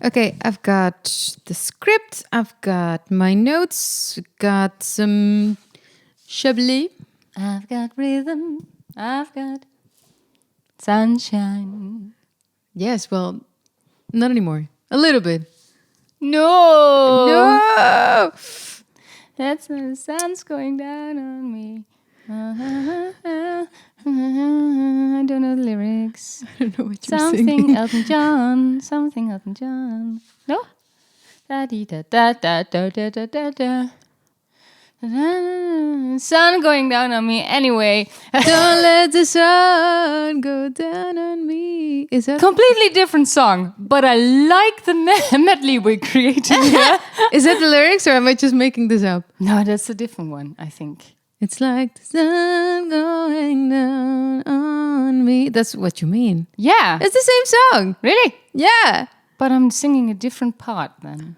Okay, I've got the script, I've got my notes, got some Chablis. I've got rhythm, I've got sunshine. Yes, well, not anymore. A little bit. No! That's when the sun's going down on me. I don't know the lyrics. I don't know what you're Something singing. Elton John. Something Elton John. No? Da dee da da da da da da da da. Sun going down on me. Anyway, Don't let the sun go down on me. Is that completely different song, but I like the medley we're creating here. is that the lyrics, or am I just making this up? No, that's a different one, I think. It's like the sun going down on me. That's what you mean. Yeah. It's the same song. Really? Yeah. But I'm singing a different part then.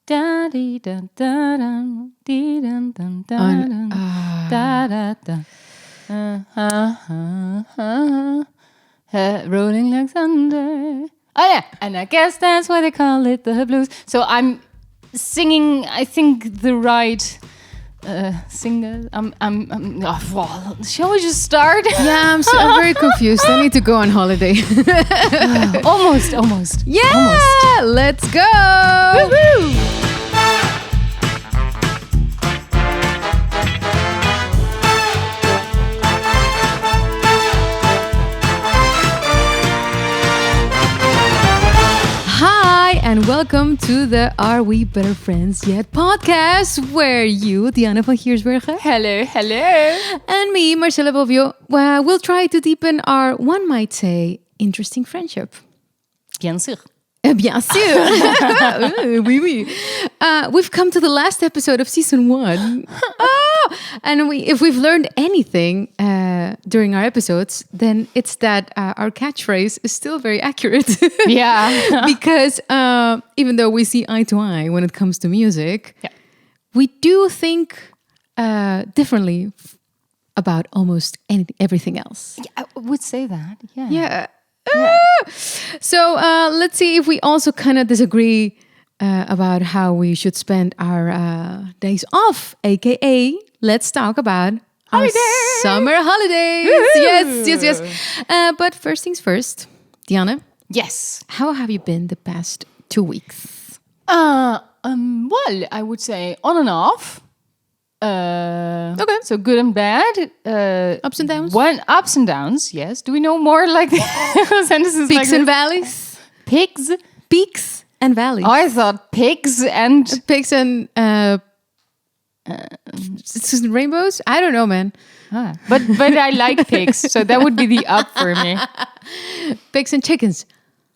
Da dee da da da dee dun dun da dun da da da. Rolling like thunder. Oh yeah, and I guess that's why they call it the blues. So I'm singing, I think, the right singer. Well, shall we just start? Yeah, I'm very confused. I need to go on holiday. Almost. Yeah, Almost. let's go. Woohoo! Hi, and welcome to the Are We Better Friends Yet podcast, where you, Diana van Giersbergen, Hello. and me, Marcella Bovio, will try to deepen our, one might say, interesting friendship. Bien sûr. Bien sûr. Oui. We've come to the last episode of season 1. And if we've learned anything during our episodes, then it's that our catchphrase is still very accurate. Yeah. Because even though we see eye to eye when it comes to music, we do think differently about almost everything else. I would say that. Yeah. Yeah. So let's see if we also kind of disagree about how we should spend our days off, aka let's talk about our summer holidays. Woo! Yes. But first things first, Diana, Yes. how have you been the past 2 weeks? Well, I would say on and off. Okay. So good and bad. Ups and downs? Ups and downs. Yes. Do we know more like sentences Peaks like and this? valleys? Pigs. Peaks and valleys. Oh, I thought pigs and Peaks and rainbows? I don't know, man. but I like pigs, so that would be the up for me. Pigs and chickens.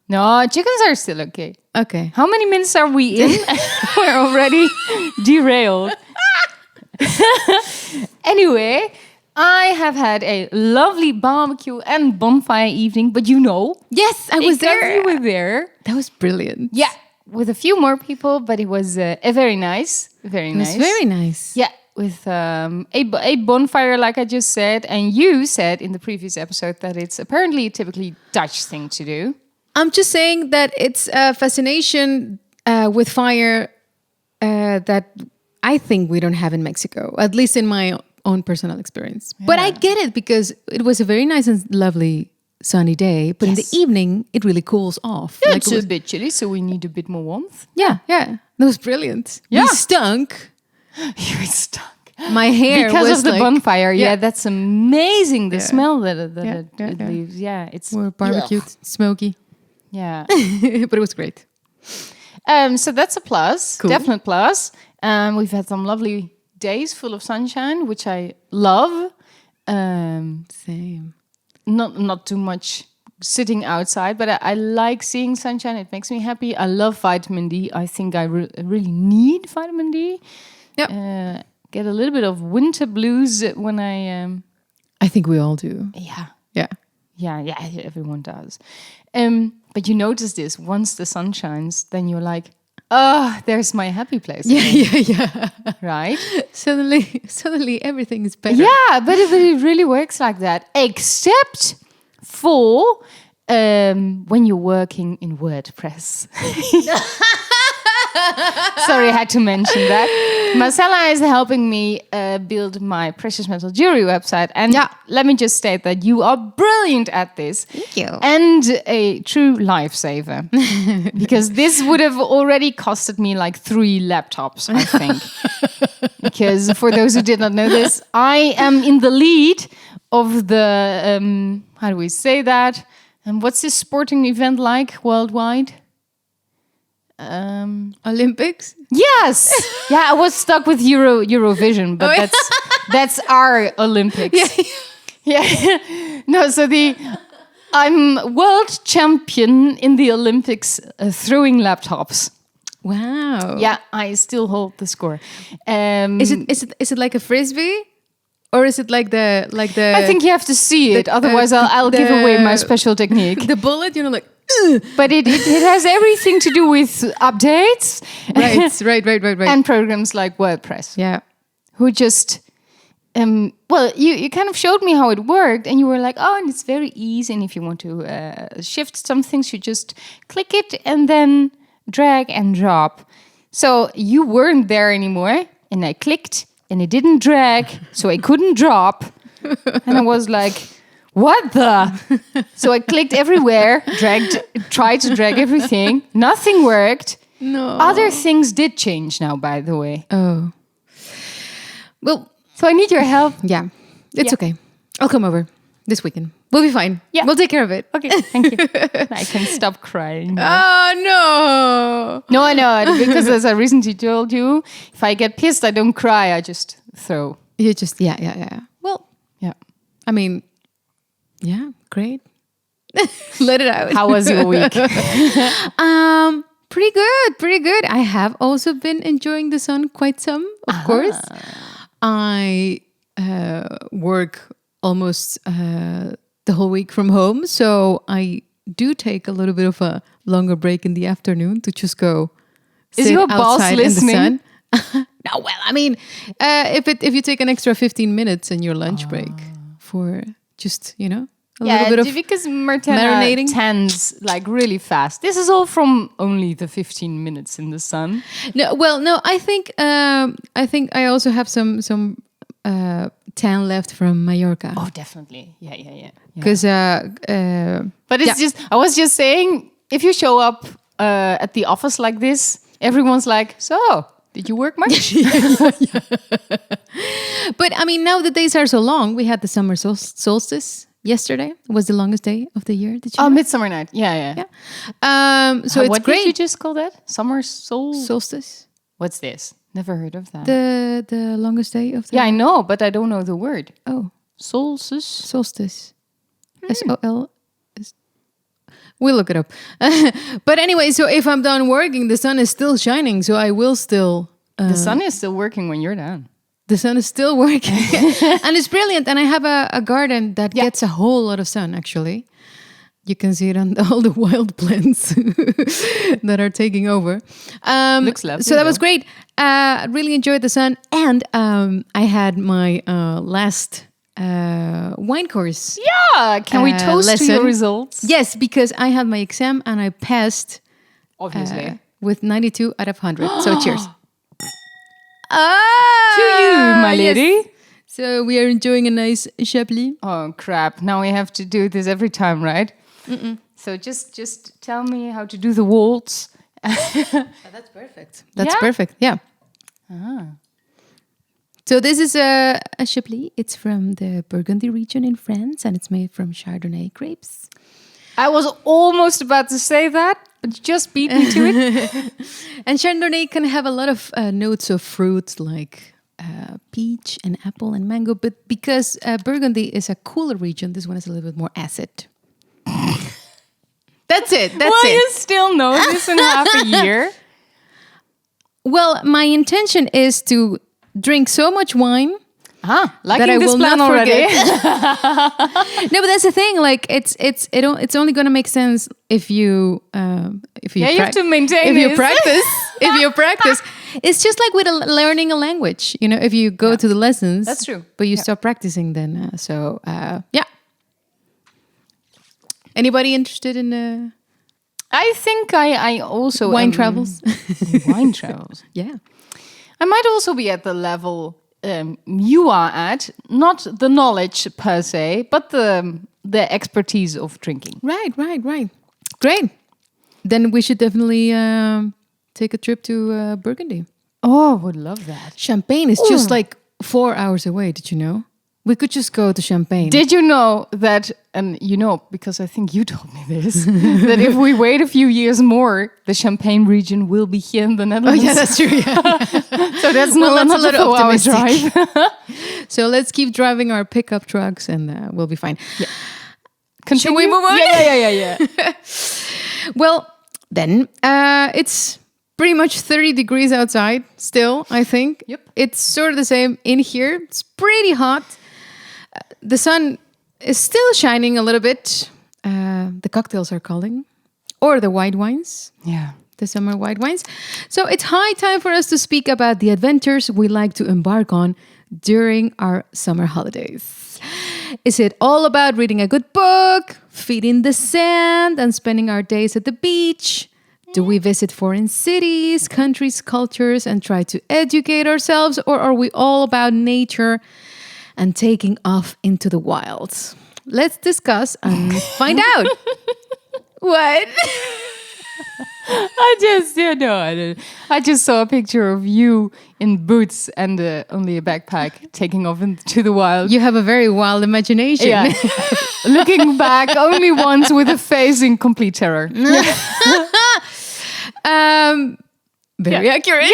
No, chickens are still okay. Okay. How many minutes are we in? We're already derailed. Anyway, I have had a lovely barbecue and bonfire evening, but Yes, I was because there. you were there. That was brilliant. Yeah, with a few more people, but it was a very nice, very It nice. was very nice. Yeah, with a bonfire, like I just said, and you said in the previous episode that it's apparently a typically Dutch thing to do. I'm just saying that it's a fascination with fire that I think we don't have in Mexico, at least in my own personal experience. Yeah. But I get it because it was a very nice and lovely sunny day, but in the evening, it really cools off. Yeah, Like it's a bit chilly, so we need a bit more warmth. Yeah. That was brilliant. Yeah. We stunk. You were stuck. My hair Because was of the like, bonfire. Yeah, Yeah. that's amazing. The Yeah. smell that Yeah. it leaves. Yeah, it's We're barbecued, smoky, Yeah. but it was great. So that's a plus, Cool. definite plus. We've had some lovely days full of sunshine, which I love. Same. Not too much sitting outside, but I like seeing sunshine. It makes me happy. I love vitamin D. I think I really need vitamin D. Yeah. Get a little bit of winter blues when I think we all do. Yeah, Yeah. everyone does. But you notice this, once the sun shines, then you're like, oh, there's my happy place. Yeah. Right? Suddenly everything is better. Yeah, but it really works like that. Except for when you're working in WordPress. Sorry, I had to mention that. Marcella is helping me build my Precious Metal Jewelry website. And let me just state that you are brilliant at this. Thank you. And a true lifesaver. Because this would have already costed me like 3 laptops, I think. Because for those who did not know this, I am in the lead of the, how do we say that? And what's this sporting event like worldwide? Olympics? Yes. Yeah, I was stuck with Eurovision, but that's our Olympics. Yeah. No, so I'm world champion in the Olympics throwing laptops. Wow. Yeah, I still hold the score. Is it like a frisbee? Or is it like the? I think you have to see it, otherwise I'll give away my special technique. The bullet, like. But it has everything to do with updates, right, and programs like WordPress. Yeah, who just you kind of showed me how it worked, and you were like, oh, and it's very easy. And if you want to shift some things, you just click it and then drag and drop. So you weren't there anymore, and I clicked. And it didn't drag, so I couldn't drop. And I was like, what the? So I clicked everywhere, tried to drag everything. Nothing worked. No. Other things did change now, by the way. Oh. Well, so I need your help. Yeah, it's okay. I'll come over this weekend. We'll be fine. Yeah. We'll take care of it. Okay, thank you. I can stop crying. Oh, no. No, I know. Because as I recently told you, if I get pissed, I don't cry. I just throw. You just, yeah. Well, yeah. I mean, yeah, great. Let it out. How was your week? Pretty good. I have also been enjoying the sun quite some, of course. I work almost the whole week from home, so I do take a little bit of a longer break in the afternoon to just go sit outside your boss listening? in the sun. No, well, I mean, if you take an extra 15 minutes in your lunch break for just, a little bit of because Martina marinating. tends like really fast. This is all from only the 15 minutes in the sun. No, I think I also have some tan left from Mallorca. Oh, definitely. Yeah. Because but it's just, I was just saying, if you show up at the office like this, everyone's like, so did you work much? But I mean, now the days are so long. We had the summer solstice yesterday. It was the longest day of the year. Did you know? Midsummer night. Yeah. So it's what great. Did you just call that? Summer solstice. What's this? Never heard of that. The longest day of the I know, but I don't know the word. Oh. Solstice. SOL. We'll look it up. But anyway, so if I'm done working, the sun is still shining, so I will still... the sun is still working when you're done. The sun is still working. And it's brilliant. And I have a garden that gets a whole lot of sun, actually. You can see it on all the wild plants that are taking over. Looks lovely. So that was great. Really enjoyed the sun. And I had my last wine course. Yeah. Can we toast lesson. to your results? Yes, because I had my exam and I passed. Obviously. With 92 out of 100. So cheers. To you, my lady. Yes. So we are enjoying a nice Chablis. Oh, crap. Now we have to do this every time, right? So just tell me how to do the waltz. That's perfect. That's perfect. Yeah. So this is a Chablis. It's from the Burgundy region in France, and it's made from Chardonnay grapes. I was almost about to say that, but you just beat me to it. And Chardonnay can have a lot of notes of fruit like peach and apple and mango, but because Burgundy is a cooler region, this one is a little bit more acid. That's it. Will you still know this in half a year? Well, my intention is to drink so much wine liking that I this will plan not already. forget. No, but that's the thing. Like it's only going to make sense if you you have to maintain if this. you practice. It's just like with learning a language. If you go to the lessons, that's true. But you stop practicing, then Anybody interested in I think I also wine am- travels? Wine travels. Yeah. I might also be at the level you are at, not the knowledge per se, but the expertise of drinking. Right. Great. Then we should definitely take a trip to Burgundy. Oh, I would love that. Champagne is just like 4 hours away. Did you know? We could just go to Champagne. Did you know that, and you know, because I think you told me this, that if we wait a few years more, the Champagne region will be here in the Oh Netherlands? yeah, that's true. Yeah. So that's Well, not that's a a little 4-hour optimistic. drive. So let's keep driving our pickup trucks, and we'll be fine. Yeah. Should we move on? Yeah. Well, then it's pretty much 30 degrees outside still, I think. Yep. It's sort of the same in here. It's pretty hot. The sun is still shining a little bit. The cocktails are calling, or the white wines. Yeah. The summer white wines. So it's high time for us to speak about the adventures we like to embark on during our summer holidays. Is it all about reading a good book, feet in the sand, and spending our days at the beach? Do we visit foreign cities, countries, cultures, and try to educate ourselves? Or are we all about nature and taking off into the wilds? Let's discuss and find out. What? I just saw a picture of you in boots and only a backpack taking off into the wild. You have a very wild imagination. Yeah. Looking back only once with a face in complete terror. Very accurate.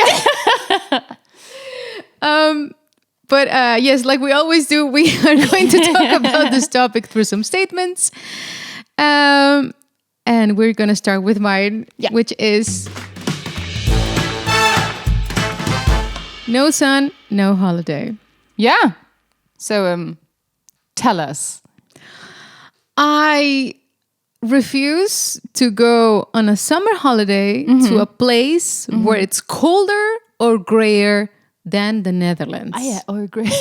But yes, like we always do, we are going to talk about this topic through some statements. And we're going to start with mine, which is no sun, no holiday. Yeah. So tell us. I refuse to go on a summer holiday to a place where it's colder or grayer than the Netherlands. Or great.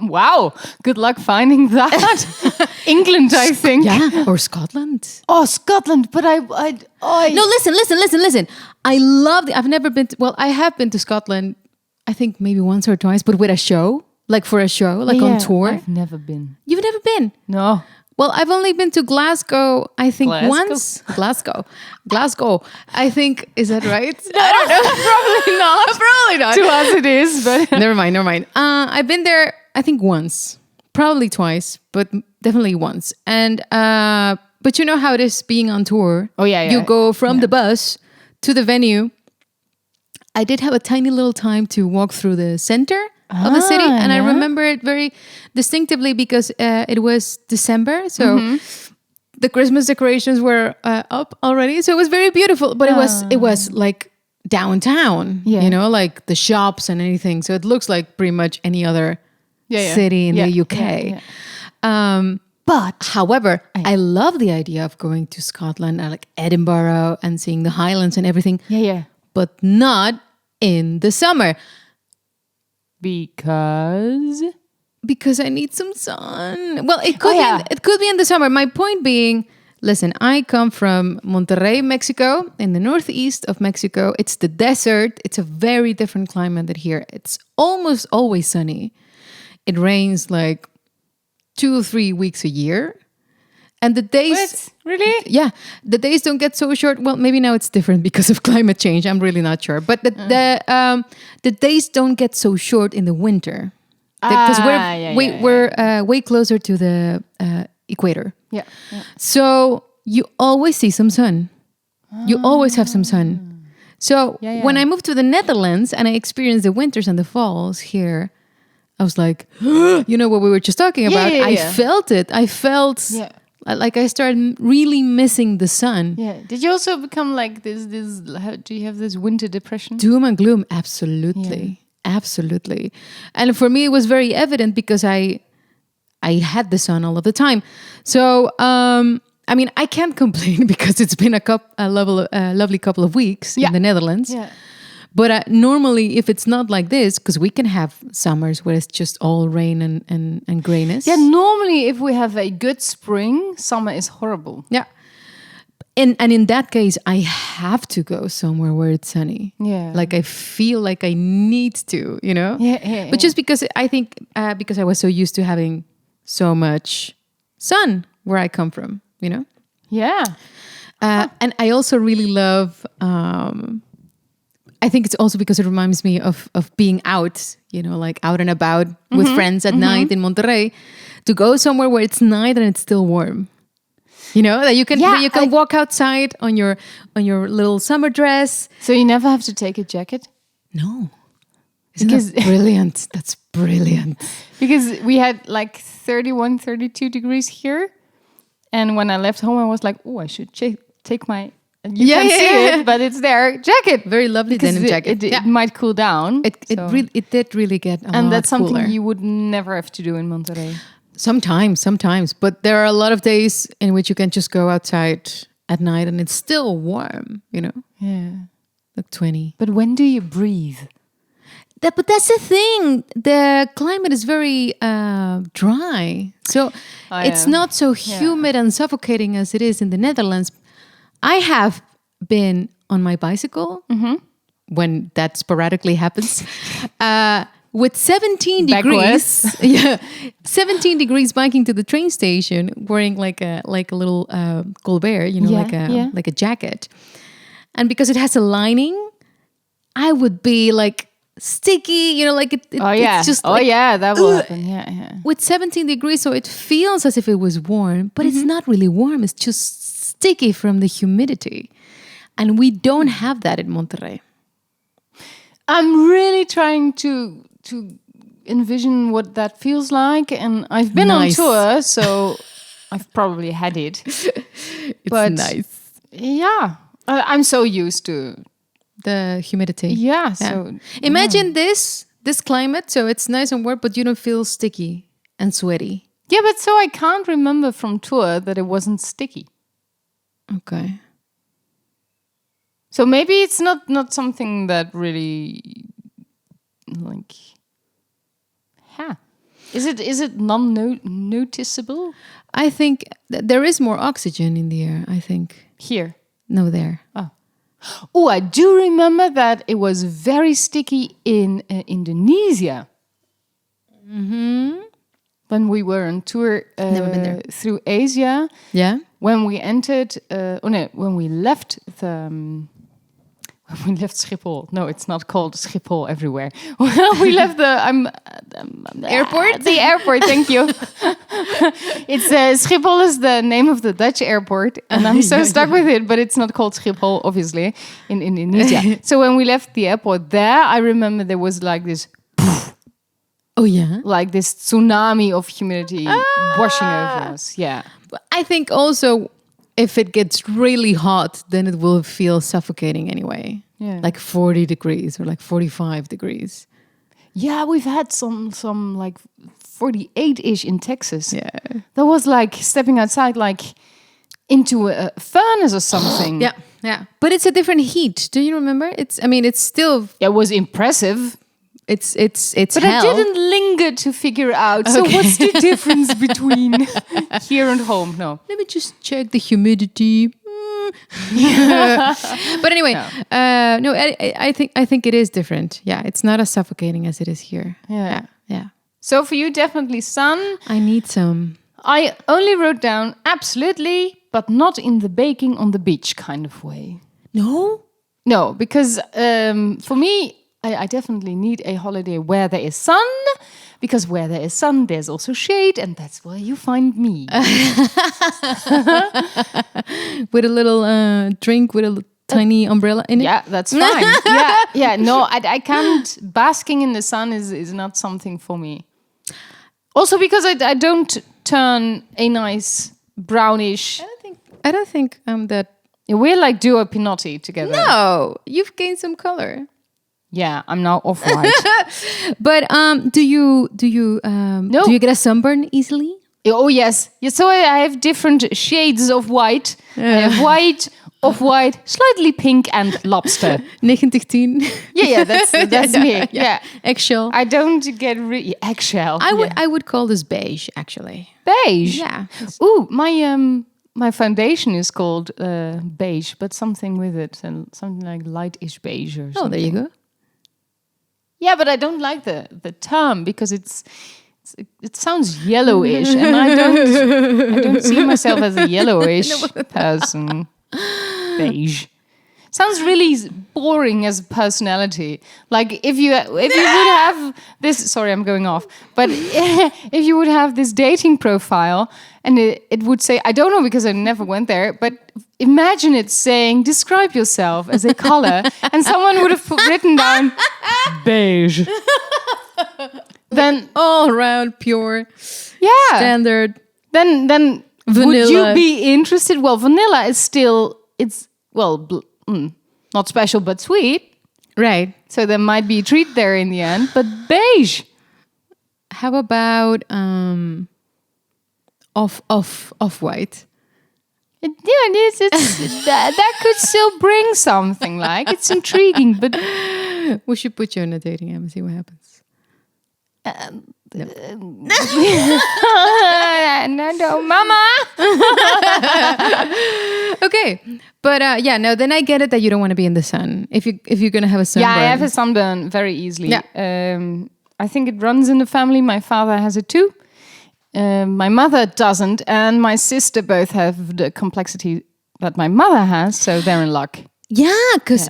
Wow. Good luck finding that. England, I think. Yeah, or Scotland. Oh, Scotland. But I No, listen. I love I've never been to, well, I have been to Scotland, I think maybe once or twice, but with a show, like for a show, like on tour. I've never been. You've never been? No. Well, I've only been to Glasgow, I think once. Glasgow. I think, is that right? I don't know. Probably not. To us it is, but Never mind. I've been there, I think once, probably twice, but definitely once. And but you know how it is being on tour. Oh yeah. You go from the bus to the venue. I did have a tiny little time to walk through the center of the city, and I remember it very distinctively because it was December, so the Christmas decorations were up already, so it was very beautiful. But it was like downtown, you know, like the shops and anything. So it looks like pretty much any other city in the UK. But however, I love the idea of going to Scotland, like Edinburgh, and seeing the Highlands and everything. But not in the summer. Because I need some sun. Well, it could be in the summer. My point being, listen, I come from Monterrey, Mexico, in the northeast of Mexico. It's the desert. It's a very different climate than here. It's almost always sunny. It rains like 2 or 3 weeks a year. And the days... What? Really? Yeah. The days don't get so short. Well, maybe now it's different because of climate change. I'm really not sure. But the days don't get so short in the winter. Because we're way closer to the equator. Yeah. So you always see some sun. You always have some sun. So when I moved to the Netherlands and I experienced the winters and the falls here, I was like, you know what we were just talking about? I felt it. I felt... Like I started really missing the sun. Yeah. Did you also become like this? Do you have this winter depression? Doom and gloom, absolutely, absolutely. And for me, it was very evident because I had the sun all of the time. So I mean, I can't complain because it's been a lovely couple of weeks in the Netherlands. Yeah. But normally, if it's not like this, because we can have summers where it's just all rain and grayness. Yeah, normally if we have a good spring, summer is horrible. Yeah. And in that case, I have to go somewhere where it's sunny. Yeah. Like I feel like I need to, you know? Yeah. But just because I think, because I was so used to having so much sun where I come from, you know? Yeah. And I also really love, I think it's also because it reminds me of being out, you know, like out and about with friends at night in Monterrey, to go somewhere where it's night and it's still warm. You know, that you can walk outside on your little summer dress. So you never have to take a jacket? No. Isn't that brilliant? That's brilliant. Because we had like 31, 32 degrees here. And when I left home, I was like, oh, I should take my... You can see it, but it's there. Jacket. Very lovely denim jacket. It might cool down. It did really get a lot and that's something cooler. You would never have to do in Monterrey. Sometimes. But there are a lot of days in which you can just go outside at night and it's still warm, you know? Yeah. Like 20. But when do you breathe? But that's the thing. The climate is very dry. So it's not so humid and suffocating as it is in the Netherlands. I have been on my bicycle when that sporadically happens. With 17 degrees, 17 degrees biking to the train station, wearing like a little colbert, you know, like a jacket, and because it has a lining, I would be like sticky, you know, like it's just that will happen. Yeah. With 17 degrees, so it feels as if it was warm, but it's not really warm. It's just sticky from the humidity, and we don't have that in Monterrey. I'm really trying to envision what that feels like, and I've been on tour, so I've probably had it. But nice. Yeah, I'm so used to the humidity. Yeah. So imagine this climate, so it's nice and warm, but you don't feel sticky and sweaty. Yeah, but so I can't remember from tour that it wasn't sticky. Okay. So maybe it's not something that really like. Is it non-noticeable? I think there is more oxygen in the air, I think. Here? No, there. Oh, I do remember that it was very sticky in Indonesia. When we were on tour Never been there. through Asia. Yeah. When we entered, when we left when we left Schiphol. No, it's not called Schiphol everywhere. We left the airport. The airport. Thank you. It's Schiphol is the name of the Dutch airport, and I'm so stuck with it. But it's not called Schiphol, obviously, in Indonesia. So when we left the airport there, I remember there was like this. Oh yeah, like this tsunami of humidity washing over us. Yeah, I think also. If it gets really hot, then it will feel suffocating anyway. Yeah. Like 40 degrees or like 45 degrees. Yeah, we've had some like 48-ish in Texas. Yeah. That was like stepping outside like into a furnace or something. Yeah. But it's a different heat. Do you remember? It's still... It was impressive. It's but hell. I didn't linger to figure out. Okay. So what's the difference between here and home? No. Let me just check the humidity. But anyway, no, I think it is different. Yeah, it's not as suffocating as it is here. Yeah. Yeah. So for you, definitely sun. I need some. I only wrote down absolutely, but not in the baking on the beach kind of way. No, because for me, I definitely need a holiday where there is sun, because where there is sun, there's also shade, and that's where you find me. With a little drink with a tiny umbrella in it? Yeah, that's fine. Yeah. No, I can't. Basking in the sun is not something for me. Also because I don't turn a nice brownish... I don't think I'm that... We're like Duo Pinotti together. No, you've gained some color. Yeah, I'm now off-white. But do you get a sunburn easily? Oh yes. Yeah, so I have different shades of white. I have white, off-white, slightly pink, and lobster. 1910. Yeah, that's me. Yeah. Eggshell. I don't get eggshell. I would call this beige, actually. Beige. Yeah. Ooh, my foundation is called beige, but something with it, and something like lightish beige or something. Oh, there you go. Yeah, but I don't like the term because it sounds yellowish, and I don't see myself as a yellowish person. Beige sounds really boring as a personality. Like if you would have this. Sorry, I'm going off. But if you would have this dating profile, and it would say, I don't know because I never went there, but imagine it saying, describe yourself as a color, and someone would have written down beige. Then all around pure, standard. Then vanilla. Would you be interested? Well, vanilla is still not special but sweet, right? So there might be a treat there in the end. But beige. How about off white? That could still bring something. Like it's intriguing, but we should put you on a dating app and see what happens. No, mama. Okay, but then I get it that you don't want to be in the sun if you're gonna have a sunburn. Yeah, I have a sunburn very easily. Yeah. I think it runs in the family. My father has it too. My mother doesn't, and my sister both have the complexity that my mother has, so they're in luck. Yeah, because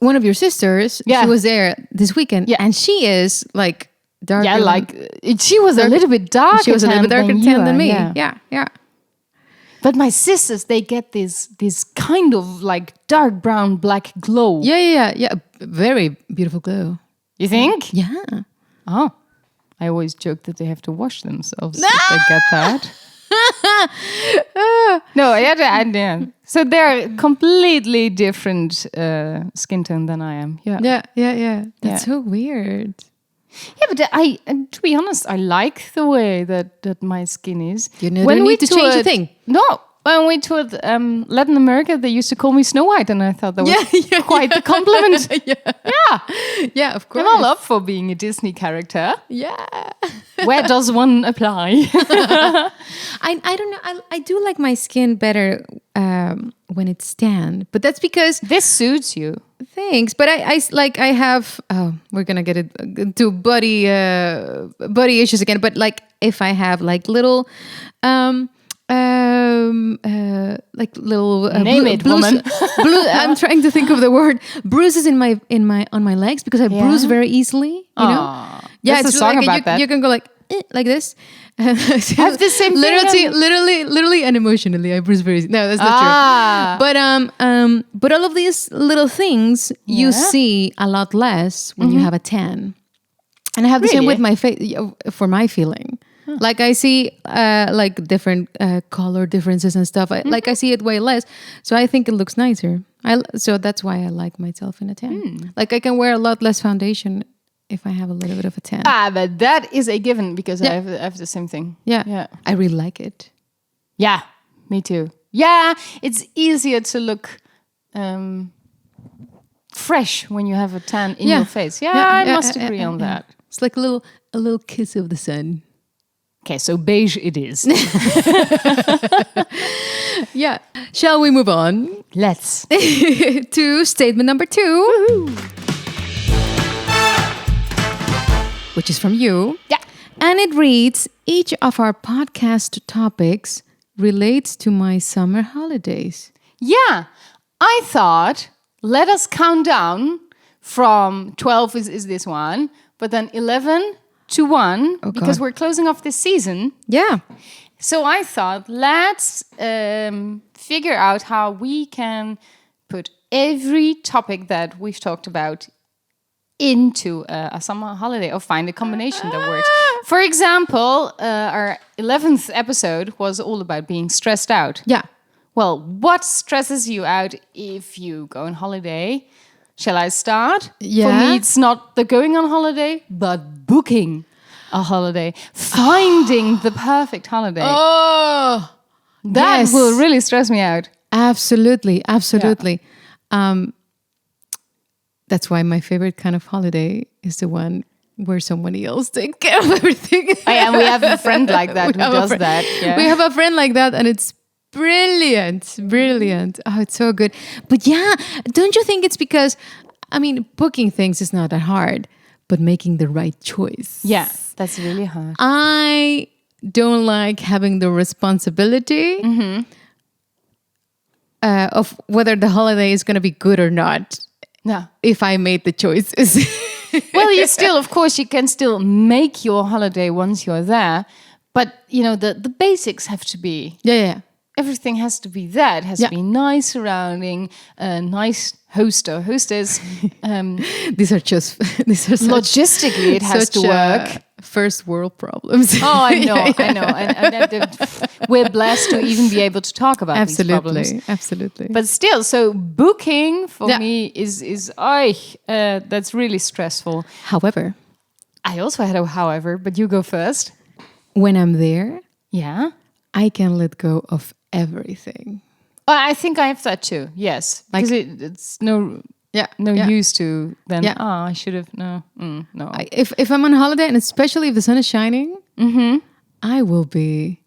one of your sisters, she was there this weekend, and she is like darker. Yeah, like she was a little bit darker. She was a little bit darker tan than me. Yeah. But my sisters, they get this kind of like dark brown, black glow. Yeah. Very beautiful glow. You think? Yeah. Oh, I always joke that they have to wash themselves if they get that. No, yeah. So they're completely different skin tone than I am. Yeah. That's so weird. Yeah, but to be honest, I like the way that my skin is. You don't need to change a thing. No. When we toured Latin America, they used to call me Snow White, and I thought that was quite the compliment. Yeah, of course. I'm all up for being a Disney character. Yeah. Where does one apply? I don't know. I do like my skin better when it's tan, but that's because this suits you. Thanks, but I have. Oh, we're gonna get into body issues again. But like, if I have like little. Like little name it, woman. I'm trying to think of the word. Bruises on my legs because I bruise very easily. You know, it's a song like about that. You can go like this. I have the same literally and emotionally. I bruise very easily. No, that's not true. But all of these little things you see a lot less when you have a tan, and I have the same with my face for my feeling. Like I see like different color differences and stuff. Like I see it way less, so I think it looks nicer. So that's why I like myself in a tan. Like I can wear a lot less foundation if I have a little bit of a tan. But that is a given because I have the same thing. Yeah, I really like it. Yeah, me too. Yeah, it's easier to look fresh when you have a tan in your face. Yeah, I must agree on that. It's like a little kiss of the sun. Okay, so beige it is. Yeah. Shall we move on? Let's. To statement number 2. Woo-hoo. Which is from you. Yeah. And it reads, each of our podcast topics relates to my summer holidays. Yeah. I thought, let us count down from 12 is this one, but then 11 to 1, because we're closing off this season. Yeah. So I thought, let's figure out how we can put every topic that we've talked about into a summer holiday, or find a combination that works. For example, our 11th episode was all about being stressed out. Yeah. Well, what stresses you out if you go on holiday? Shall I start? Yeah. For me, it's not the going on holiday, but booking a holiday. Finding the perfect holiday. Oh, that will really stress me out. Absolutely. That's why my favorite kind of holiday is the one where somebody else takes care of everything. And we have a friend like that who does that. Yeah. We have a friend like that, and it's brilliant. Oh, it's so good. But yeah, don't you think it's because, I mean, booking things is not that hard, but making the right choice. Yeah, that's really hard. I don't like having the responsibility of whether the holiday is going to be good or not. No. If I made the choices. Well, you still, of course, you can still make your holiday once you're there. But, you know, the basics have to be. Yeah. Everything has to be there. It has to be nice surrounding, a nice host or hostess. These are such, logistically, it has to work. First world problems. Oh, I know. And we're blessed to even be able to talk about these problems. Absolutely. But still, so booking for me is that's really stressful. However, I also had a however, but you go first. When I'm there, I can let go of everything. I think I have that too. Yes, because it's no use to then. Yeah. I should have no. If I'm on holiday, and especially if the sun is shining, I will be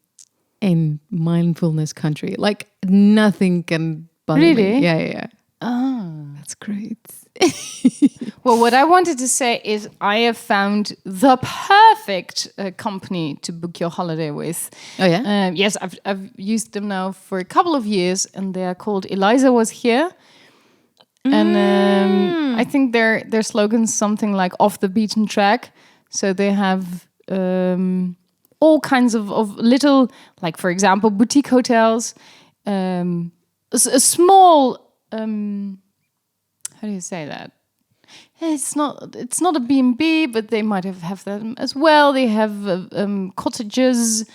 in mindfulness country. Like nothing can bother me. Yeah. Oh, that's great. Well, what I wanted to say is I have found the perfect company to book your holiday with. Oh yeah. Yes, I've used them now for a couple of years, and they are called Eliza Was Here. And I think their slogan's something like "off the beaten track." So they have all kinds of little, like for example, boutique hotels, a small. How do you say that? It's not a B&B, but they might have that as well. They have cottages.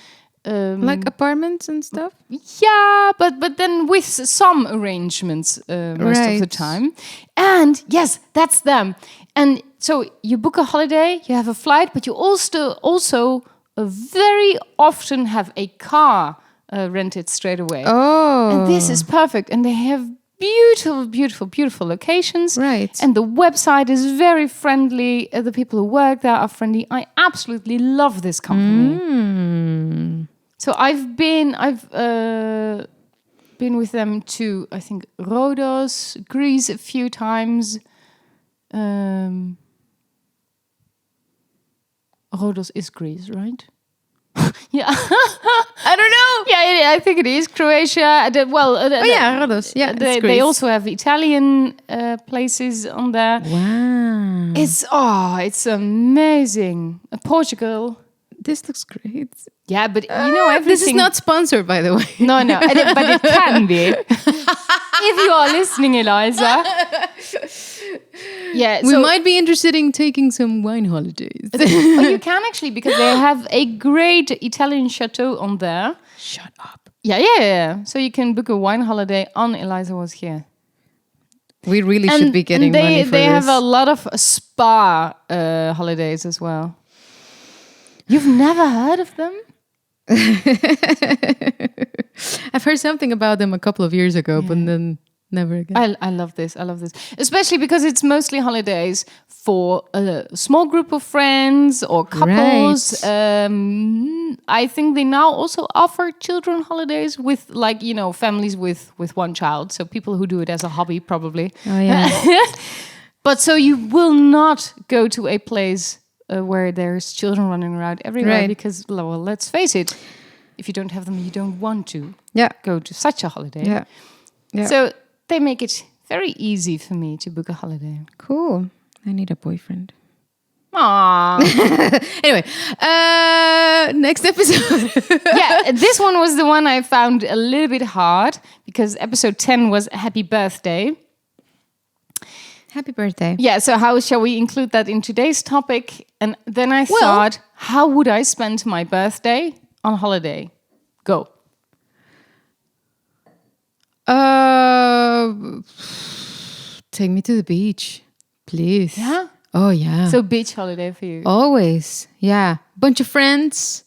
Like apartments and stuff? Yeah, but then with some arrangements most of the time. And yes, that's them. And so you book a holiday, you have a flight, but you also very often have a car rented straight away. Oh. And this is perfect. And they have beautiful locations. Right. And the website is very friendly. The people who work there are friendly. I absolutely love this company. So I've been with them to, I think, Rhodos, Greece a few times. Rhodos is Greece, right? Yeah. I don't know. Yeah, I think it is Croatia. Rhodos. Yeah, they also have Italian places on there. Wow. It's amazing. Portugal. This looks great. Yeah, but you know everything. This is not sponsored, by the way. No, but it can be. If you are listening, Eliza. Yeah, we might be interested in taking some wine holidays. You can actually, because they have a great Italian chateau on there. Shut up. Yeah. So you can book a wine holiday on Eliza Was Here. We really should be getting money for this. They have a lot of spa holidays as well. You've never heard of them? I've heard something about them a couple of years ago, but then never again. I love this. Especially because it's mostly holidays for a small group of friends or couples. Right. I think they now also offer children holidays with, like, you know, families with one child. So people who do it as a hobby, probably. Oh, yeah. But so you will not go to a place where there's children running around everywhere, because, well, let's face it, if you don't have them, you don't want to go to such a holiday. Yeah. So they make it very easy for me to book a holiday. Cool. I need a boyfriend. Aww. Anyway, next episode. Yeah, this one was the one I found a little bit hard, because episode 10 was Happy Birthday. Happy birthday. Yeah, so how shall we include that in today's topic? And then I thought, how would I spend my birthday on holiday? Go. Take me to the beach, please. Yeah? Oh, yeah. So beach holiday for you. Always. Yeah. Bunch of friends,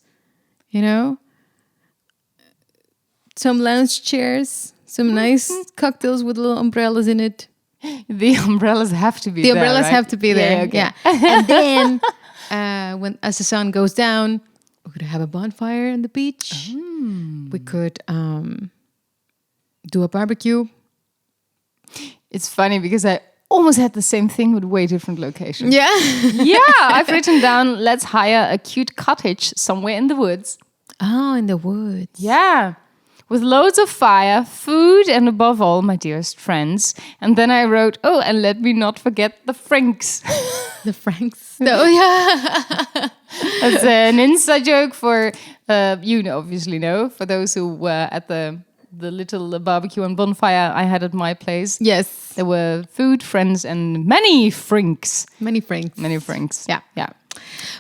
you know. Some lounge chairs, Some nice cocktails with little umbrellas in it. The umbrellas have to be The there, umbrellas right? have to be there. okay. Yeah. And then as the sun goes down, we could have a bonfire on the beach. We could do a barbecue. It's funny because I almost had the same thing with way different locations. Yeah. Yeah, I've written down, let's hire a cute cottage somewhere in the woods. Oh, in the woods. Yeah. With loads of fire, food, and above all, my dearest friends. And then I wrote, oh, and let me not forget the Franks. The Franks. Oh, yeah. That's an inside joke for, obviously know, for those who were at the little barbecue and bonfire I had at my place. Yes. There were food, friends, and many Franks. Many Franks. Many Franks. Yeah. Yeah.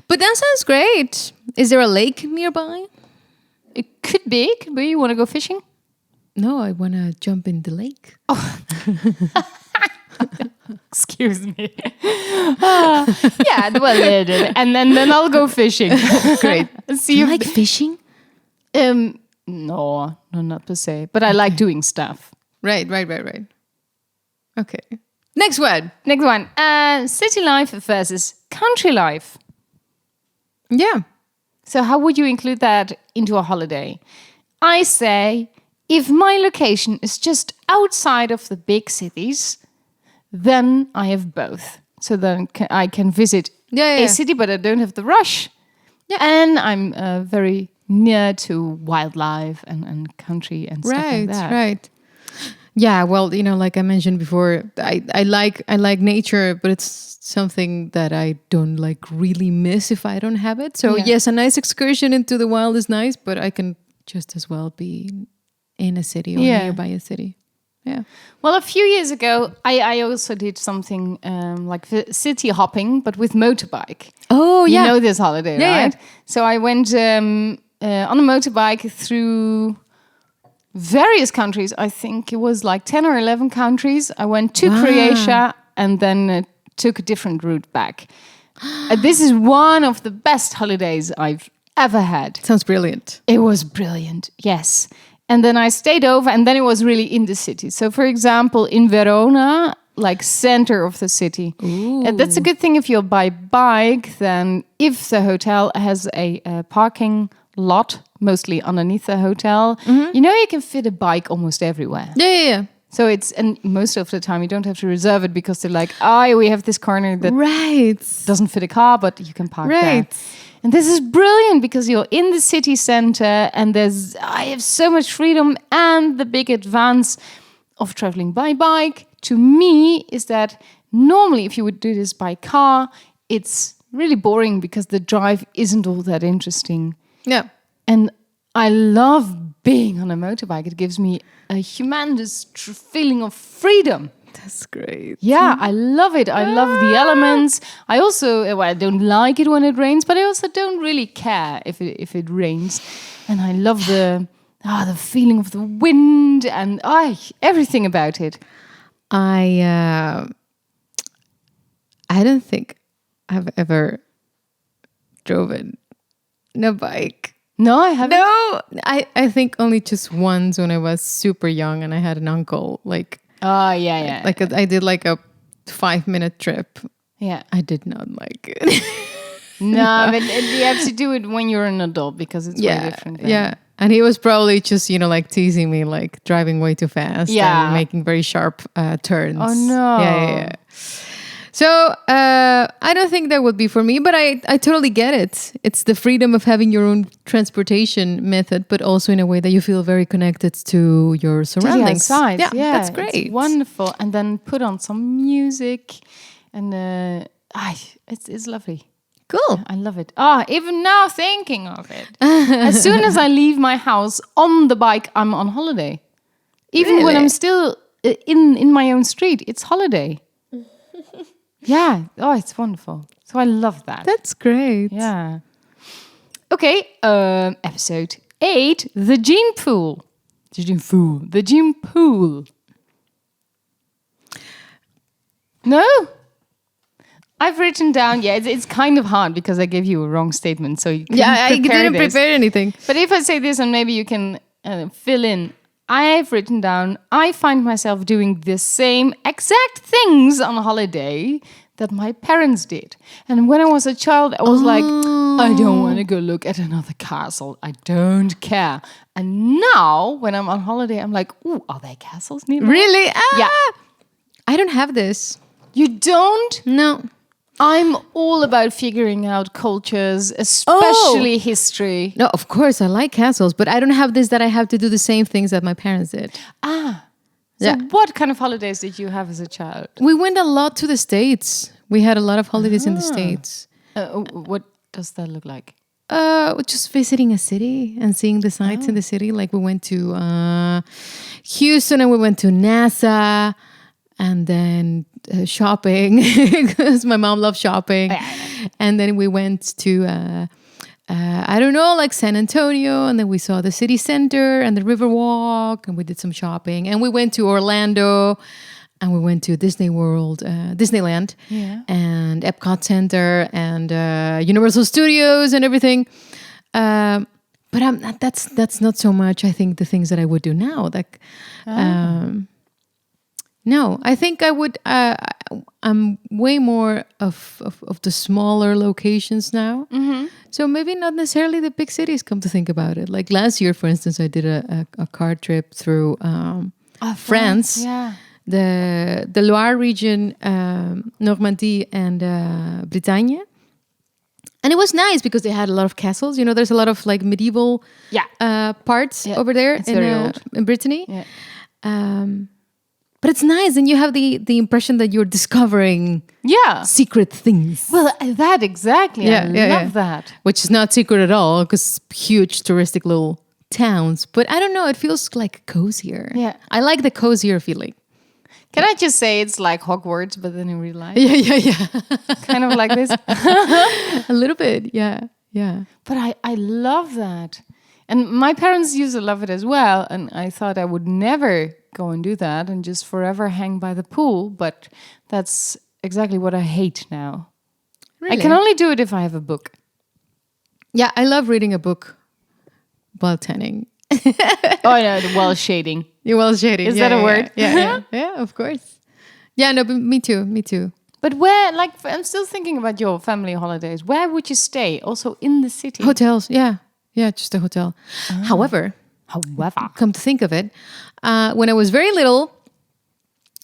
But that sounds great. Is there a lake nearby? It could be. You want to go fishing? No, I want to jump in the lake. Excuse me. Yeah, well, and then I'll go fishing. Great. See Do you if like fishing? No, not per se. But I like doing stuff. Right. Okay. Next one. Next one. City life versus country life. Yeah. So how would you include that into a holiday? I say, if my location is just outside of the big cities, then I have both. So then I can visit a city, but I don't have the rush. Yeah. And I'm very near to wildlife and country and stuff like that. Right. Yeah, well, like I mentioned before, I like nature, but it's something that I don't really miss if I don't have it. So yes, a nice excursion into the wild is nice, but I can just as well be in a city or nearby a city. Yeah. Well, a few years ago, I also did something like city hopping, but with motorbike. Oh, yeah. You know this holiday, right? Yeah. So I went on a motorbike through various countries. I think it was like 10 or 11 countries. I went to Croatia and then took a different route back. This is one of the best holidays I've ever had. Sounds brilliant. It was brilliant, yes. And then I stayed over and then it was really in the city. So for example, in Verona, like center of the city. That's a good thing if you're by bike, then if the hotel has a parking lot, mostly underneath the hotel, you can fit a bike almost everywhere. Yeah. So and most of the time you don't have to reserve it because they're like, we have this corner that doesn't fit a car, but you can park there. And this is brilliant because you're in the city center and I have so much freedom. And the big advance of traveling by bike to me is that normally if you would do this by car, it's really boring because the drive isn't all that interesting. Yeah. And I love being on a motorbike. It gives me a humongous feeling of freedom. That's great. Yeah, I love it. I love the elements. I also, I don't like it when it rains, but I also don't really care if it rains. And I love the feeling of the wind and everything about it. I don't think I've ever driven a bike. No, I haven't. No, I think only just once when I was super young and I had an uncle. Yeah. I did like a 5-minute trip. Yeah. I did not like it. No, but you have to do it when you're an adult because it's way different. Yeah. And he was probably just, teasing me, driving way too fast and making very sharp turns. Oh, no. Yeah. So I don't think that would be for me, but I totally get it. It's the freedom of having your own transportation method, but also in a way that you feel very connected to your surroundings. Yeah, that's great. It's wonderful. And then put on some music and it's lovely. Cool. I love it. Even now thinking of it. As soon as I leave my house on the bike, I'm on holiday. Even when I'm still in my own street, it's holiday. Yeah. it's wonderful. So I love that. That's great. Yeah. Okay. Episode 8, the gene pool. The gene pool. No? I've written down, it's kind of hard because I gave you a wrong statement. So you I didn't prepare anything. But if I say this and maybe you can fill in. I've written down, I find myself doing the same exact things on holiday that my parents did. And when I was a child, I was like, I don't want to go look at another castle. I don't care. And now, when I'm on holiday, I'm like, ooh, are there castles nearby? Really? Yeah. I don't have this. You don't? No. I'm all about figuring out cultures, especially history. No, of course, I like castles, but I don't have this that I have to do the same things that my parents did. So what kind of holidays did you have as a child? We went a lot to the States. We had a lot of holidays in the States. What does that look like? Just visiting a city and seeing the sights in the city. Like we went to Houston and we went to NASA and then shopping because my mom loves shopping. And then we went to, I don't know, like San Antonio. And then we saw the city center and the river walk and we did some shopping. And we went to Orlando and we went to Disney World, Disneyland and Epcot Center and Universal Studios and everything. But I'm not, that's not so much, I think, the things that I would do now. Like, no, I think I would. I'm way more of the smaller locations now. So maybe not necessarily the big cities. Come to think about it, like last year, for instance, I did a car trip through France. Yeah. The Loire region, Normandy and Bretagne. And it was nice because they had a lot of castles. You know, there's a lot of like medieval parts over there in Brittany. Yeah. But it's nice, and you have the impression that you're discovering secret things. Well, that exactly. I love that. Which is not secret at all, because huge touristic little towns. But I don't know, it feels like cozier. Yeah. I like the cozier feeling. Can I just say it's like Hogwarts, but then in real life? Yeah. Kind of like this. A little bit, yeah. But I love that. And my parents used to love it as well. And I thought I would never go and do that and just forever hang by the pool. But that's exactly what I hate now. Really? I can only do it if I have a book. Yeah, I love reading a book while tanning. Oh, no, the well shading. You're well shading. Is that a word? Yeah, of course. Yeah, no, but me too. But where, like, I'm still thinking about your family holidays. Where would you stay? Also in the city? Hotels, yeah, just a hotel. However, come to think of it, when I was very little,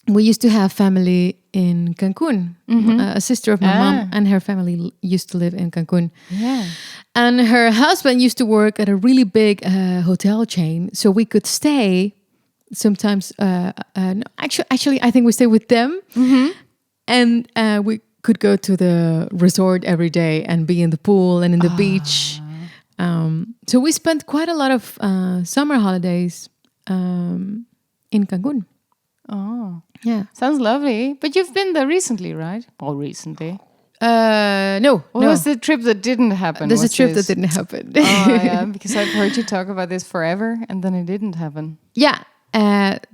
we used to have family in Cancun. A sister of my mom and her family used to live in Cancun. Yeah. And her husband used to work at a really big hotel chain, so we could stay sometimes. Actually, I think we stayed with them, and we could go to the resort every day and be in the pool and in the beach. So we spent quite a lot of summer holidays in Cancun. Oh, yeah, sounds lovely. But you've been there recently, right? Well, recently. No. What was the trip that didn't happen? There's a trip that didn't happen. Oh, yeah, because I've heard you talk about this forever, and then it didn't happen. Yeah,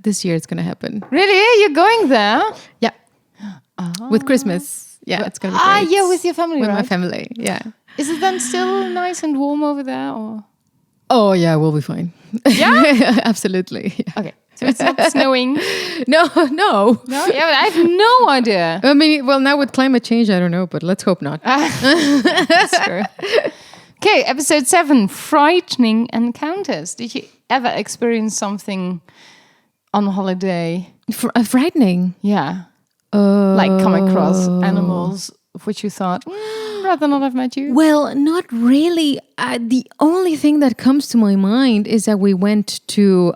this year it's gonna happen. Really? You're going there? Yeah, with Christmas. Yeah, it's gonna be great. Yeah, with your family, with right? my family. Yeah. Is it then still nice and warm over there, or? Oh yeah, we'll be fine. Yeah, absolutely. Yeah. Okay. So it's not snowing? No. No? Yeah, but I have no idea. I mean, well, now with climate change, I don't know, but let's hope not. That's true. Okay, episode 7, frightening encounters. Did you ever experience something on holiday? Frightening? Yeah. Like come across animals of which you thought, rather not have met you? Well, not really. The only thing that comes to my mind is that we went to...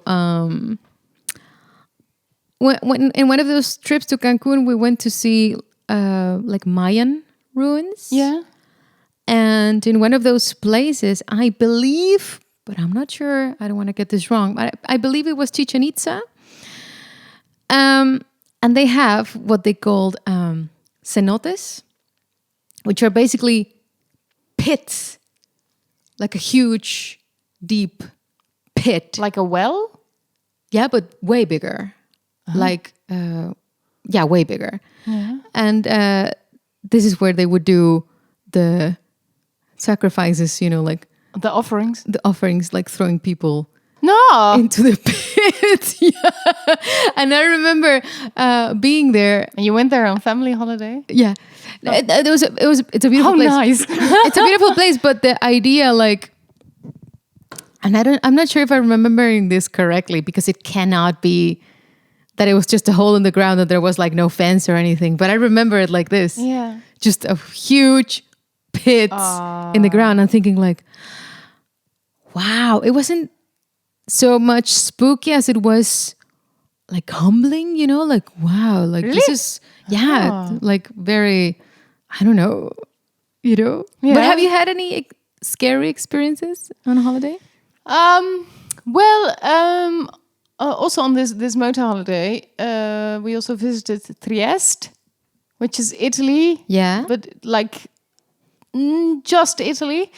When in one of those trips to Cancun, we went to see like Mayan ruins. Yeah. And in one of those places, I believe, but I'm not sure, I don't want to get this wrong, but I believe it was Chichen Itza. And they have what they called cenotes, which are basically pits, like a huge, deep pit. Like a well? Yeah, but way bigger. Like, way bigger. Yeah. And this is where they would do the sacrifices, like... The offerings? The offerings, like throwing people No. into the pit. Yeah. And I remember being there. And you went there on family holiday? Yeah. It's a beautiful How place. nice. It's a beautiful place, but the idea, like, and I'm not sure if I'm remembering this correctly, because it cannot be that it was just a hole in the ground and there was like no fence or anything. But I remember it like this. Yeah. Just a huge pit in the ground. I'm thinking like, wow, it wasn't so much spooky as it was like humbling, you know, like, wow, like Really? this is, like very, I don't know, you know. Yeah. But have you had any scary experiences on holiday? Also on this motor holiday, we also visited Trieste, which is Italy. Yeah. But like just Italy.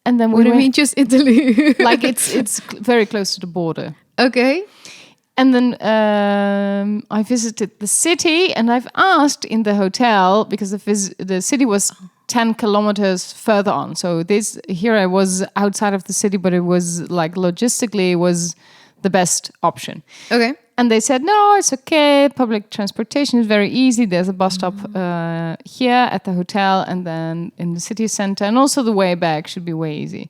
And then What do you mean, just Italy? like it's very close to the border. Okay. And then I visited the city, and I've asked in the hotel because the city was 10 kilometers further on. So here I was outside of the city, but it was like logistically it was the best option. Okay. And they said, no, it's okay. Public transportation is very easy. There's a bus stop here at the hotel, and then in the city center, and also the way back should be way easy.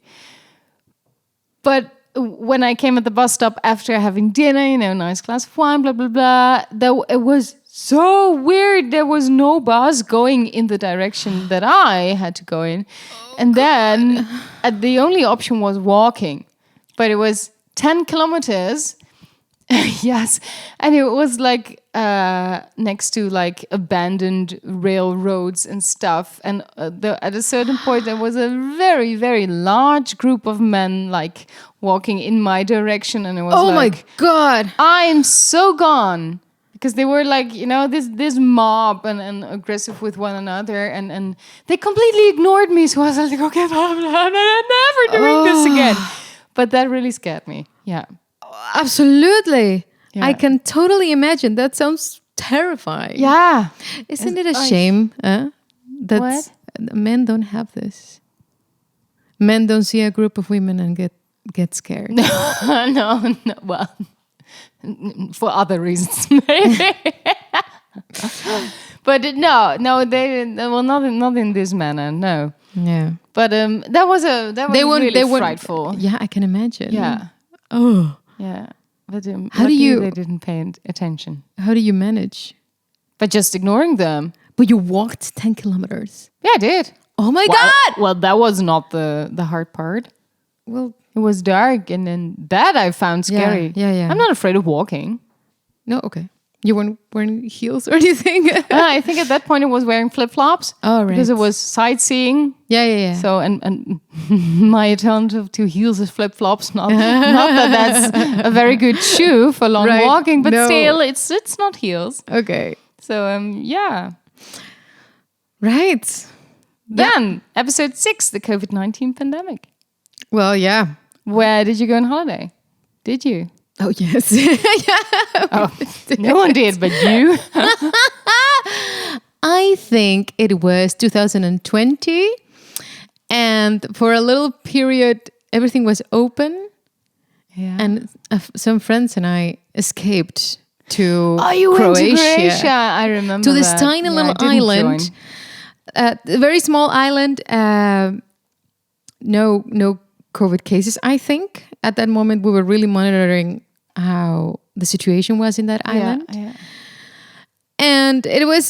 But when I came at the bus stop after having dinner, you know, nice glass of wine, blah, blah, blah, it was so weird. There was no bus going in the direction that I had to go in. And then the only option was walking. But it was 10 kilometers. Yes. And it was like next to like abandoned railroads and stuff. And at a certain point, there was a very, very large group of men like walking in my direction. And it was my God. I'm so gone. Because they were like, you know, this mob and aggressive with one another. And they completely ignored me. So I was like, okay, I'm never doing this again. But that really scared me. Yeah. Absolutely. Yeah. I can totally imagine. That sounds terrifying. Yeah. Isn't it a shame that What? men don't have this? Men don't see a group of women and get scared. No. Well, for other reasons, maybe. But no, they well, not in this manner. No. Yeah. But that was really frightful. Yeah, I can imagine. Yeah. Oh. Yeah. But How do you? They didn't pay attention. How do you manage? But just ignoring them. But you walked 10 kilometers. Yeah, I did. Oh my God! Well, that was not the hard part. Well, it was dark, and then that I found scary. Yeah. I'm not afraid of walking. No, okay. You weren't wearing heels or anything? I think at that point it was wearing flip-flops. Oh, right. Because it was sightseeing. Yeah. So, and my alternative to heels is flip-flops. Not that that's a very good shoe for long walking, but still, it's not heels. Okay. So, yeah. Right. Then, episode 6, the COVID-19 pandemic. Well, yeah. Where did you go on holiday? Did you? Oh, yes. No one did, but you. I think it was 2020. And for a little period, everything was open. Yeah. And some friends and I escaped to you Croatia. went to Croatia. I remember to this that. tiny little island. A very small island. No COVID cases, I think. At that moment, we were really monitoring how the situation was in that island. Yeah. And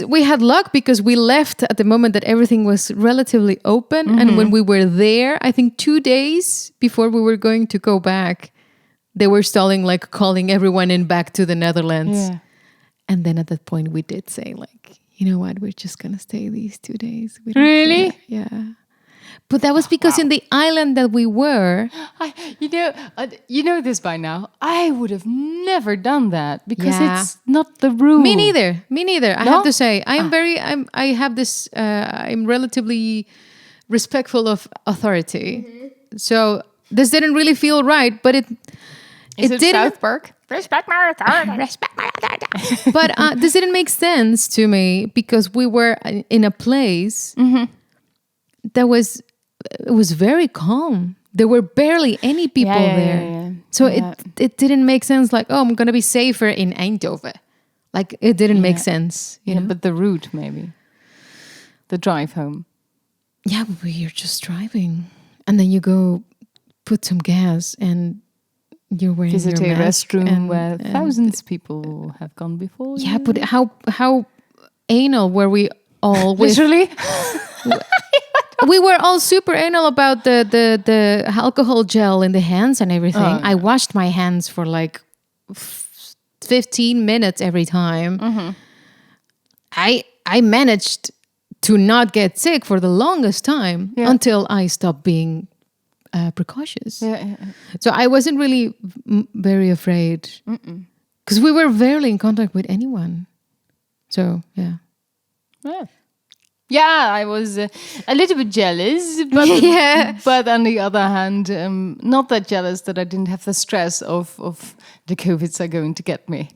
we had luck because we left at the moment that everything was relatively open. Mm-hmm. And when we were there, I think 2 days before we were going to go back, they were calling everyone in back to the Netherlands. Yeah. And then at that point, we did say like, you know what, we're just going to stay these 2 days. We don't Really? care. Yeah. But that was because in the island that we were... You know this by now. I would have never done that because it's not the rule. Me neither. I No? have to say, I'm relatively respectful of authority. Mm-hmm. So this didn't really feel right, but it didn't... South Park? Respect my authority. But this didn't make sense to me because we were in a place that was very calm. there were barely any people there. Yeah. So it didn't make sense. Like, oh, I'm gonna be safer in Eindhoven. Like, it didn't make sense. You know? But the route, maybe the drive home. Yeah, but you're just driving, and then you go put some gas, and you're wearing Visit your a mask restroom where thousands of people have gone before. Yeah, but how anal were we all? Literally. We were all super anal about the alcohol gel in the hands and everything. I washed my hands for like 15 minutes every time. Mm-hmm. I managed to not get sick for the longest time until I stopped being precautious. Yeah. So I wasn't really very afraid because we were barely in contact with anyone. So yeah. Yeah, I was a little bit jealous, but but on the other hand, not that jealous that I didn't have the stress of the COVIDs are going to get me.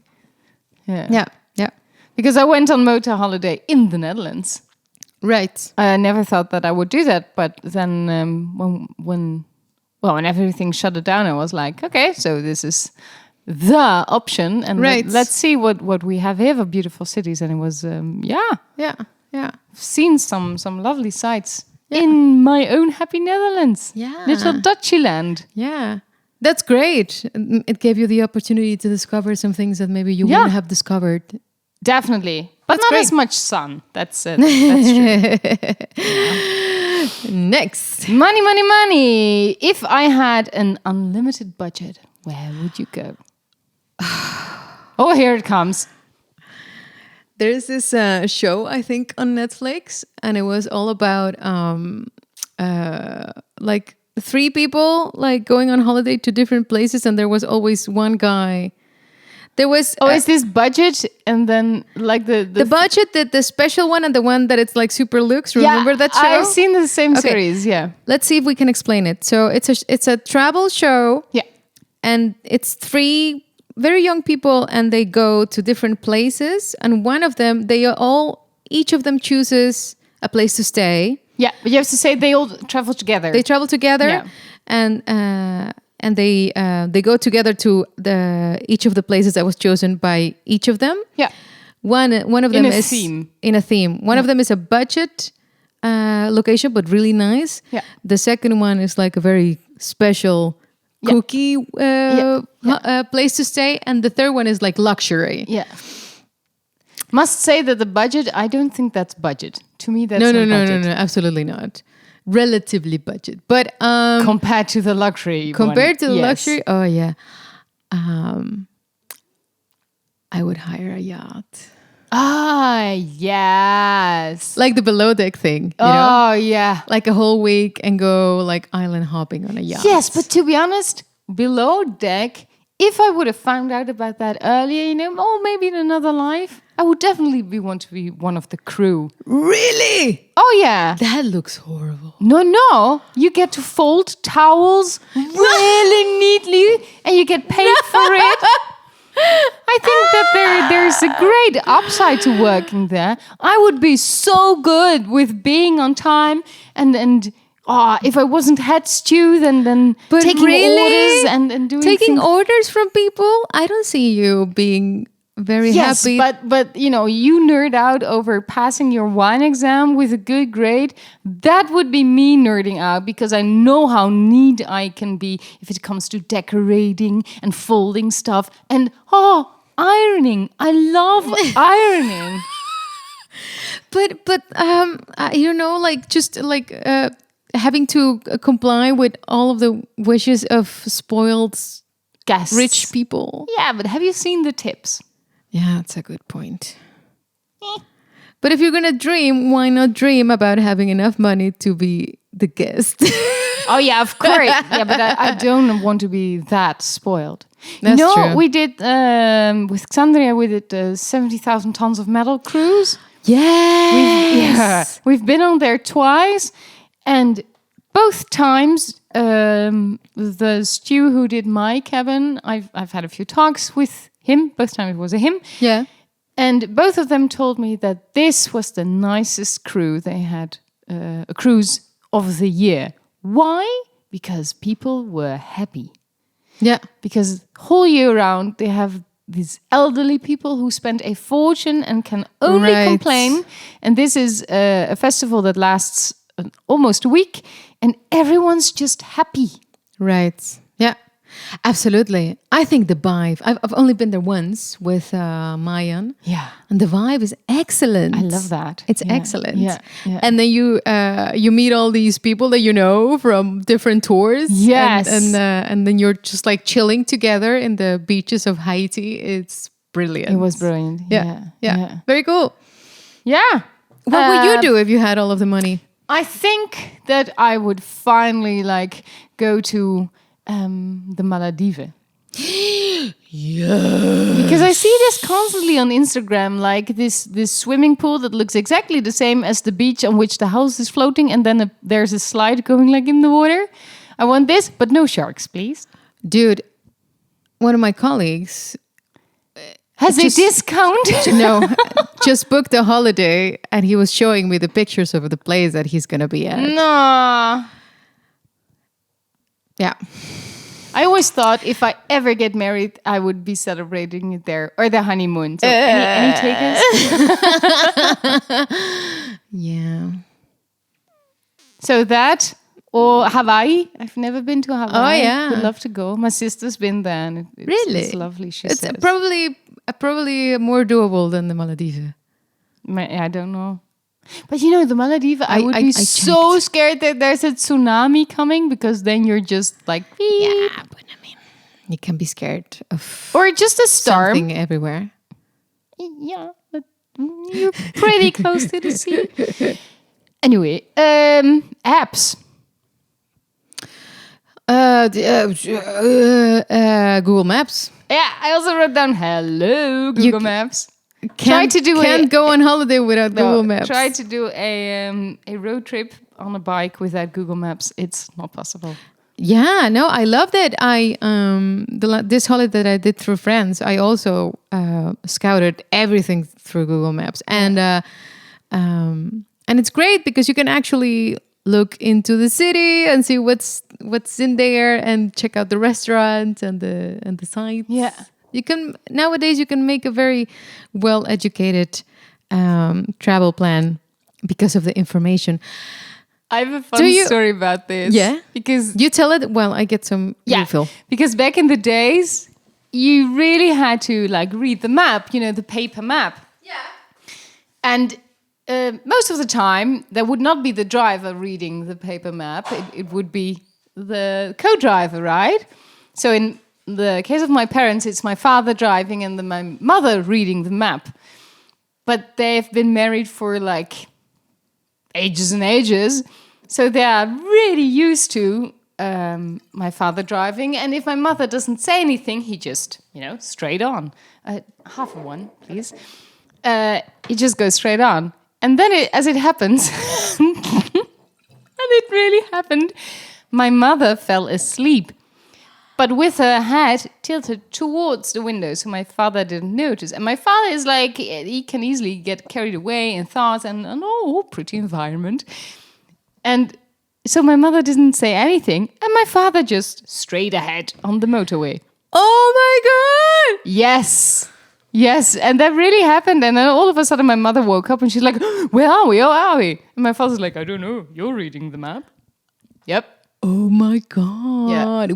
Yeah. Because I went on motor holiday in the Netherlands. Right. I never thought that I would do that, but then when everything shut it down, I was like, okay, so this is the option, and let's see what we have here for beautiful cities. And it was Yeah. seen some lovely sights in my own happy Netherlands. Yeah. Little Dutchyland. Yeah. That's great. It gave you the opportunity to discover some things that maybe you wouldn't have discovered. Definitely. But That's not great. as much sun. That's true. Next. Money. If I had an unlimited budget, where would you go? Oh, here it comes. There's this show, I think, on Netflix, and it was all about like 3 people like going on holiday to different places, and there was always one guy. There was is this budget and then like the budget, the special one, and the one that it's like super luxe. Remember that show? I've seen the same series. Yeah. Let's see if we can explain it. So it's a travel show. Yeah. And it's 3 very young people, and they go to different places. And one of them, each of them chooses a place to stay. Yeah, but you have to say they all travel together. They travel together, and they go together to each of the places that was chosen by each of them. Yeah. One of them in a is theme. In a theme. One of them is a budget location, but really nice. Yeah. The second one is like a very special cookie place to stay, and the third one is like luxury. Yeah. Must say that the budget, I don't think that's budget. To me, that's no, absolutely not. Relatively budget, but compared to the luxury. To the luxury, oh yeah. I would hire a yacht. Ah, yes. Like the below deck thing, you know? Oh, yeah. Like a whole week and go like island hopping on a yacht. Yes, but to be honest, below deck, if I would have found out about that earlier, or maybe in another life, I would definitely want to be one of the crew. Really? Oh, yeah. That looks horrible. No. You get to fold towels really neatly and you get paid for it. I think that there's a great upside to working there. I would be so good with being on time and if I wasn't head stew, then taking orders and doing taking things. orders from people. I don't see you being very happy. but you nerd out over passing your wine exam with a good grade. That would be me nerding out because I know how neat I can be if it comes to decorating and folding stuff and ironing. I love ironing. But having to comply with all of the wishes of spoiled guests, rich people. Yeah, but have you seen the tips? Yeah, that's a good point. But if you're going to dream, why not dream about having enough money to be the guest? Oh, yeah, of course. Yeah, but I don't want to be that spoiled. That's true. We did, with Xandria, we did 70,000 tons of metal cruise. Yes! We've been on there twice. And both times, the stew who did my cabin, I've had a few talks with him. Both times it was a him. Yeah. And both of them told me that this was the nicest crew they had, a cruise of the year. Why? because people were happy. Yeah. Because whole year round they have these elderly people who spend a fortune and can only complain. And this is a festival that lasts almost a week, and everyone's just happy. Right. Yeah. Absolutely. I think the vibe, I've only been there once with Mayan. Yeah. And the vibe is excellent. I love that. It's excellent. Yeah. And then you meet all these people that you know from different tours. Yes. And then you're just like chilling together in the beaches of Haiti. It's brilliant. It was brilliant. Yeah. Very cool. Yeah. What would you do if you had all of the money? I think that I would finally like go to the Maldives. Yeah. Because I see this constantly on Instagram, like this swimming pool that looks exactly the same as the beach on which the house is floating, and then there's a slide going like in the water. I want this, but no sharks, please. Dude, one of my colleagues has a discount. No, just booked a holiday, and he was showing me the pictures of the place that he's gonna be at. No. Yeah. I always thought if I ever get married, I would be celebrating it there, or the honeymoon. So any takers? Yeah. So that, or Hawaii. I've never been to Hawaii. Oh, yeah. Would love to go. My sister's been there, and it's lovely. She says. Probably more doable than the Maldives. I don't know. But you know, the Maldives, I would be so scared that there's a tsunami coming, because then you're just like... Yeah, but I mean, you can be scared of... Or just a storm. Something everywhere. Yeah, but you're pretty close to the sea. Anyway, apps. Google Maps. Yeah, I also wrote down, hello, Google Maps. Can't go on holiday without Google Maps. Try to do a road trip on a bike without Google Maps. It's not possible. Yeah, no, I love that. This holiday that I did through friends, I also scouted everything through Google Maps, and it's great because you can actually look into the city and see what's in there and check out the restaurants and the sites. Yeah. Nowadays you can make a very well-educated travel plan because of the information. I have a fun story about this. Yeah? Because you tell it, well, I get some refill. Because back in the days, you really had to like read the map, the paper map. Yeah. And most of the time, there would not be the driver reading the paper map. It would be the co-driver, right? So in the case of my parents, it's my father driving and my mother reading the map. But they've been married for like ages and ages. So they are really used to my father driving. And if my mother doesn't say anything, he just, straight on. Half of one, please. He just goes straight on. And then as it happens, and it really happened, my mother fell asleep, but with her head tilted towards the window, so my father didn't notice. And my father is like, he can easily get carried away in thoughts and pretty environment. And so my mother didn't say anything, and my father just straight ahead on the motorway. Oh my God! Yes, and that really happened. And then all of a sudden my mother woke up and she's like, where are we? And my father's like, I don't know, you're reading the map. Yep. Oh my God! Yeah.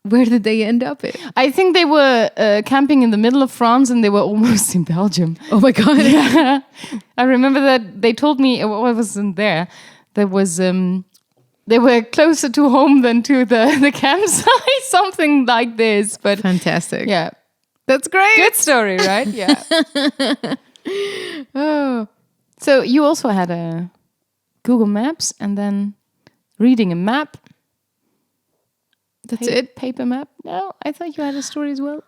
Where did they end up at? I think they were camping in the middle of France, and they were almost in Belgium. Oh my God! Yeah. I remember that they told me, I wasn't there. There was they were closer to home than to the campsite, something like this. But fantastic! Yeah, that's great. Good story, right? Yeah. Oh, so you also had a Google Maps, and then reading a map. That's it? Paper map? No, I thought you had a story as well.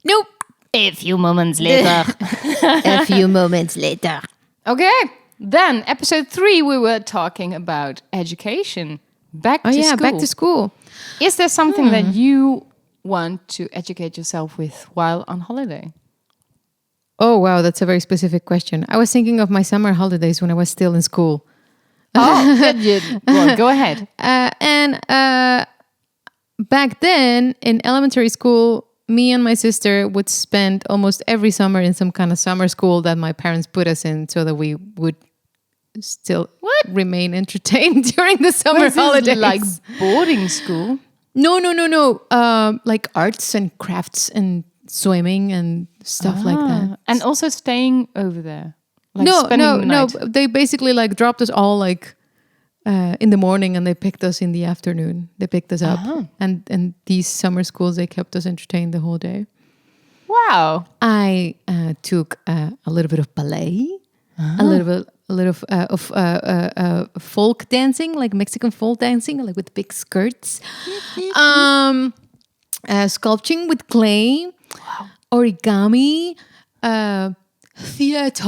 Nope. A few moments later. Okay. Then, episode 3, we were talking about education. Back to school. Back to school. Is there something that you want to educate yourself with while on holiday? Oh, wow. That's a very specific question. I was thinking of my summer holidays when I was still in school. Well, go ahead. And back then in elementary school, me and my sister would spend almost every summer in some kind of summer school that my parents put us in so that we would still remain entertained during the summer holidays. Like boarding school? No. Like arts and crafts and swimming and stuff like that. And also staying over there. Like No. spending the night. They basically like dropped us all like in the morning and they picked us in the afternoon. They picked us up. And these summer schools, they kept us entertained the whole day. Wow. I took a little bit of ballet, a little of folk dancing, like Mexican folk dancing, like with big skirts. Sculpting with clay, origami, theater.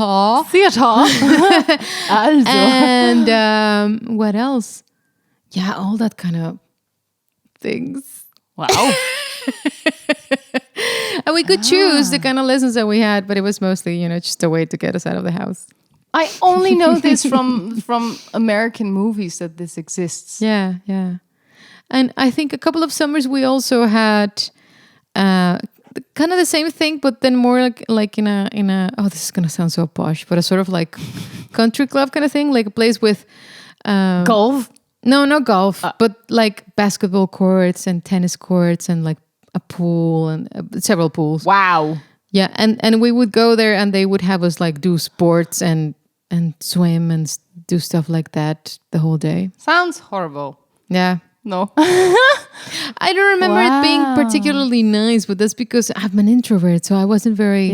Also. And what else? Yeah, all that kind of things. Wow. And we could choose the kind of lessons that we had, but it was mostly, just a way to get us out of the house. I only know this from American movies that this exists. Yeah. And I think a couple of summers we also had kind of the same thing, but then more like in a this is gonna sound so posh, but a sort of like country club kind of thing, like a place with Golf? No, not golf, but like basketball courts and tennis courts and like a pool and several pools. Wow. Yeah, and we would go there and they would have us like do sports and swim and do stuff like that the whole day. Sounds horrible. Yeah. No. I don't remember it being particularly nice, but that's because I'm an introvert, so I wasn't very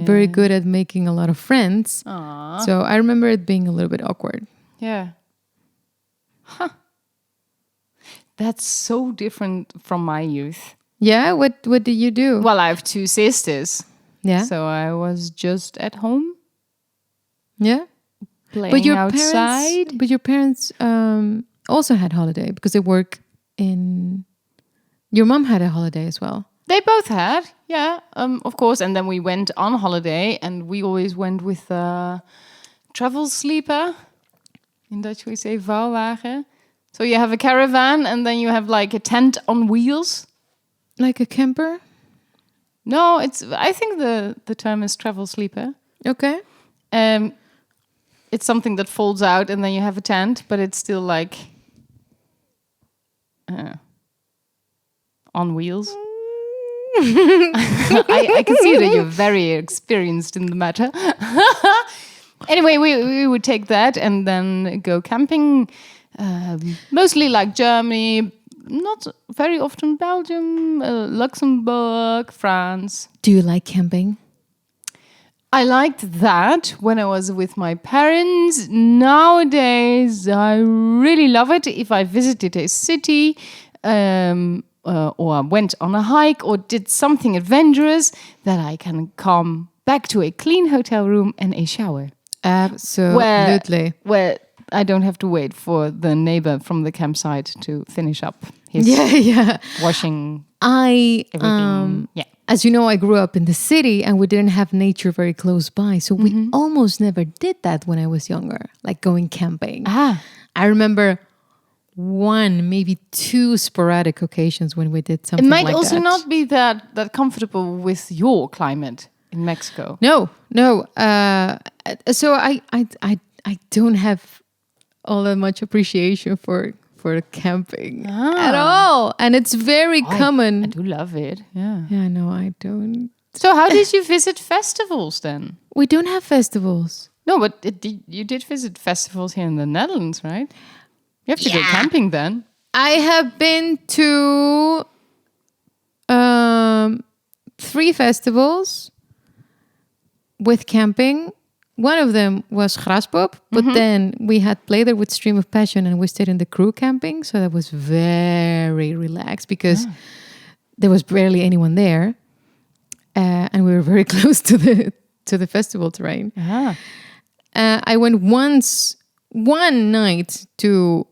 very good at making a lot of friends. Aww. So I remember it being a little bit awkward. Yeah. Huh. That's so different from my youth. Yeah, what did you do? Well, I have two sisters. Yeah. So I was just at home Yeah. playing outside. But your parents also had holiday because they work in. Your mom had a holiday as well. They both had, yeah, of course. And then we went on holiday, and we always went with a travel sleeper. In Dutch we say vouwwagen. So you have a caravan, and then you have like a tent on wheels. Like a camper? No, I think the term is travel sleeper. Okay. It's something that folds out, and then you have a tent, but it's still like on wheels. I can see that you're very experienced in the matter. Anyway, we would take that and then go camping, mostly like Germany, not very often Belgium, Luxembourg, France. Do you like camping? I liked that when I was with my parents. Nowadays, I really love it if I visited a city or went on a hike or did something adventurous, that I can come back to a clean hotel room and a shower. Absolutely. Where I don't have to wait for the neighbor from the campsite to finish up his washing everything. As you know, I grew up in the city and we didn't have nature very close by. So we almost never did that when I was younger, like going camping. I remember one, maybe two sporadic occasions when we did something like that. It might also not be that comfortable with your climate in Mexico. No. So I don't have all that much appreciation for camping at all, and it's very common. I do love it. Yeah. No, I don't. So how did you visit festivals then? We don't have festivals. No, but you did visit festivals here in the Netherlands, right? You have to go camping then. I have been to 3 festivals with camping. One of them was Graspop, but then we had played there with Stream of Passion and we stayed in the crew camping. So that was very relaxed because there was barely anyone there. And we were very close to the festival terrain. I went one night to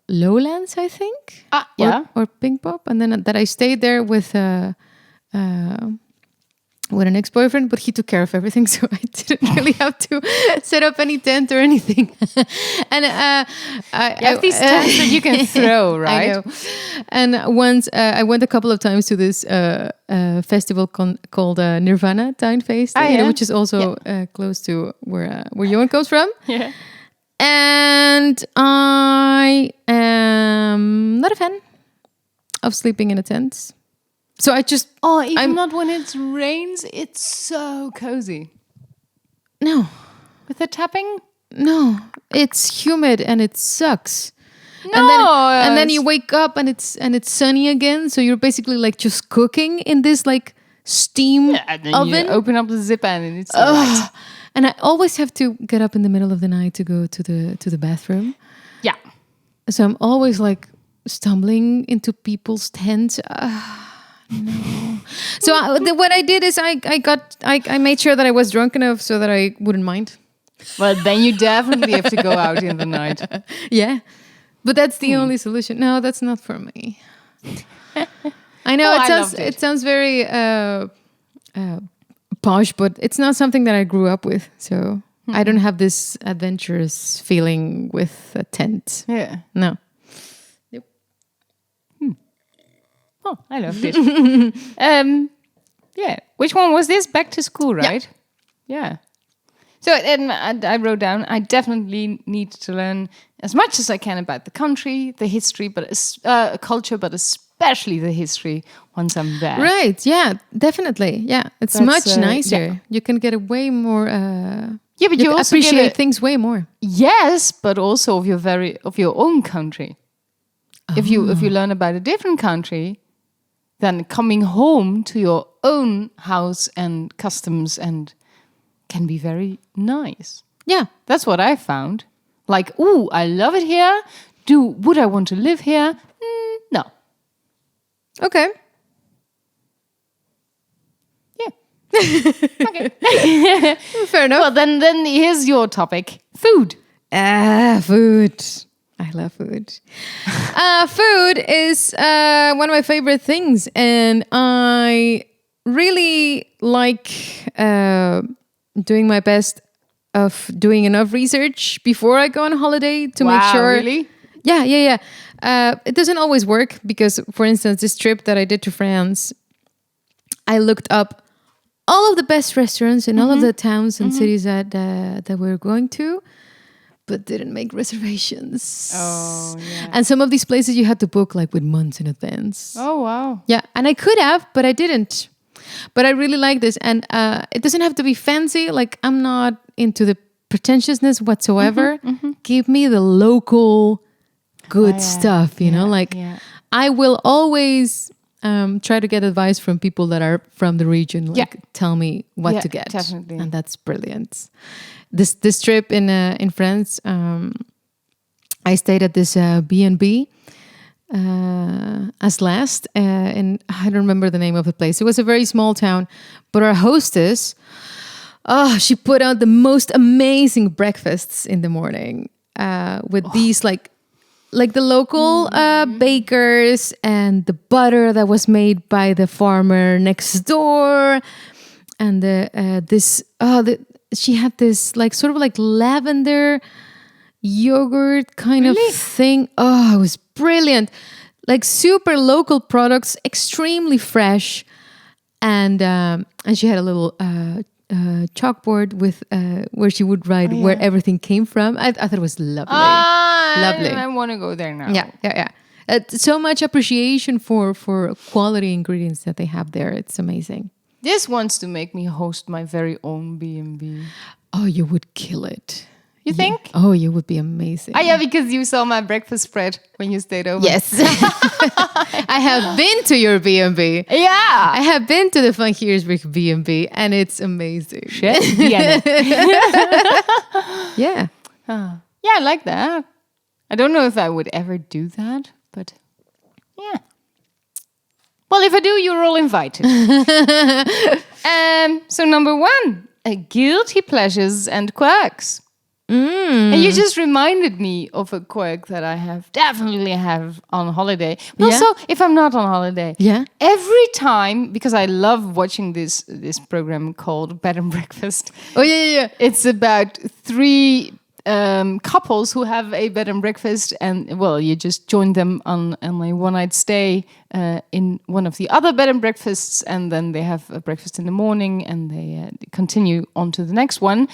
Lowlands, I think. Yeah. Or Pink Pop. And then that I stayed there with with an ex-boyfriend, but he took care of everything, so I didn't really have to set up any tent or anything. And You have these tents that you can throw, right? I know. And once I went a couple of times to this festival called Nirvana Town Fest, which is also close to where Johan comes from. Yeah. And I am not a fan of sleeping in a tent. So I just... I'm not when it rains. It's so cozy. No. With the tapping? No. It's humid and it sucks. No. And then you wake up and it's sunny again. So you're basically like just cooking in this like steam and then oven. You open up the zipper and it's and I always have to get up in the middle of the night to go to the bathroom. Yeah. So I'm always like stumbling into people's tents. No. So what I did is I made sure that I was drunk enough so that I wouldn't mind. Well, then you definitely have to go out in the night. Yeah. But that's the only solution. No, that's not for me. I know it sounds very posh, but it's not something that I grew up with. So I don't have this adventurous feeling with a tent. Yeah. No. Oh, I loved it. Yeah. Which one was this? Back to school, right? Yeah. So I wrote down, I definitely need to learn as much as I can about the country, the history, but culture, but especially the history once I'm there. Right. Yeah, definitely. Yeah. It's much nicer. Yeah. You can get a way more... but you also appreciate things way more. Yes, but also of your own country. Oh. If you learn about a different country, then coming home to your own house and customs and can be very nice. Yeah. That's what I found. Like, ooh, I love it here. Would I want to live here? No. Okay. Yeah. Okay. Fair enough. Well, then here's your topic. Food. Food. I love food. Food is one of my favorite things. And I really like doing my best of doing enough research before I go on holiday to make sure. Really? Yeah. It doesn't always work because, for instance, this trip that I did to France, I looked up all of the best restaurants in all of the towns and cities that we're going to, but didn't make reservations. Oh, yeah. And some of these places you had to book like with months in advance. Oh, wow. Yeah, and I could have, but I didn't. But I really like this. And it doesn't have to be fancy. Like, I'm not into the pretentiousness whatsoever. Give me the local good stuff, you know? Like, I will always try to get advice from people that are from the region. Like, tell me what to get. Definitely. And that's brilliant. This trip in France, I stayed at this B&B as last, and I don't remember the name of the place. It was a very small town, but our hostess, she put out the most amazing breakfasts in the morning with these like the local bakers and the butter that was made by the farmer next door, and she had this like sort of like lavender yogurt kind of thing. Oh, it was brilliant. Like super local products, extremely fresh. And she had a little chalkboard with where she would write where everything came from. I thought it was lovely. Lovely. I want to go there now. Yeah. So much appreciation for quality ingredients that they have there. It's amazing. This wants to make me host my very own B&B. Oh, you would kill it. You think? Oh, you would be amazing. Oh, yeah, because you saw my breakfast spread when you stayed over. Yes. I have been to your B&B. Yeah. I have been to the Van Giersbergen B&B, and it's amazing. Shit. Yeah. Yeah, I like that. I don't know if I would ever do that, but yeah. Well, if I do, you're all invited. So number 1, guilty pleasures and quirks. And you just reminded me of a quirk that I definitely have on holiday. But also, if I'm not on holiday, every time, because I love watching this program called Bed and Breakfast. Oh, yeah. It's about 3 couples who have a bed and breakfast, and well, you just join them on a one-night stay in one of the other bed and breakfasts, and then they have a breakfast in the morning, and they continue on to the next one.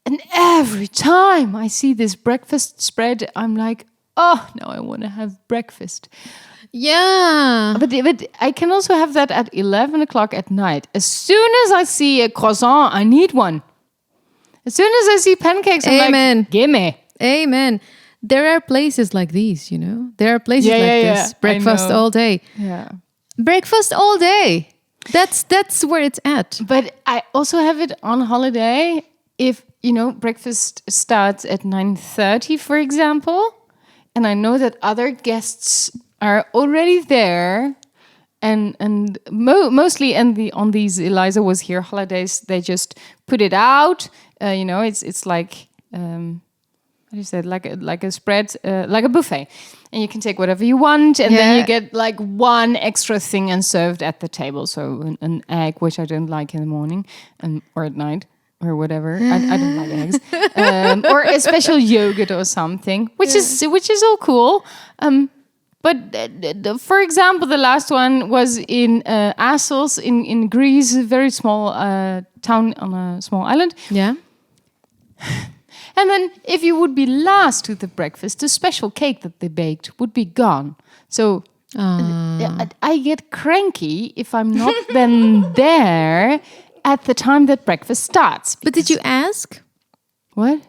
And every time I see this breakfast spread, I'm like, oh, now I want to have breakfast. Yeah. But I can also have that at 11 o'clock at night. As soon as I see a croissant, I need one. As soon as I see pancakes, I'm like, gimme. Amen. There are places like these, you know? There are places this. Breakfast all day. Yeah. Breakfast all day. That's where it's at. But I also have it on holiday if, breakfast starts at 9:30, for example, and I know that other guests are already there, and mostly on these Eliza was here holidays, they just put it out. It's like what do you say? Like a spread, like a buffet, and you can take whatever you want, and then you get like one extra thing and served at the table. So an egg, which I don't like in the morning, or at night. Or whatever, I don't like eggs, or a special yogurt or something, which is all cool. But for example, the last one was in Assos in Greece, a very small town on a small island. Yeah. And then if you would be last to the breakfast, the special cake that they baked would be gone. So I get cranky if I'm not then there at the time that breakfast starts. But did you ask? What?